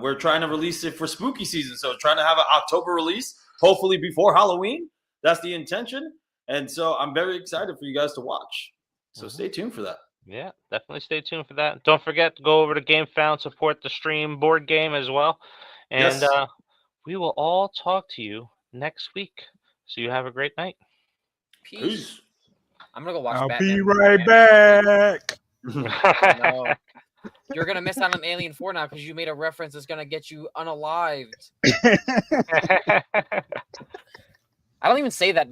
we're trying to release it for spooky season. So trying to have an October release, hopefully before Halloween. That's the intention. And so I'm very excited for you guys to watch. So stay tuned for that. Yeah, definitely stay tuned for that. Don't forget to go over to GameFound, support the stream board game as well. And Yes. We will all talk to you next week. So you have a great night. Peace. I'm going to go watch I'll Batman. be right back. No. You're going to miss out on Alien 4 now because you made a reference that's going to get you unalived. I don't even say that.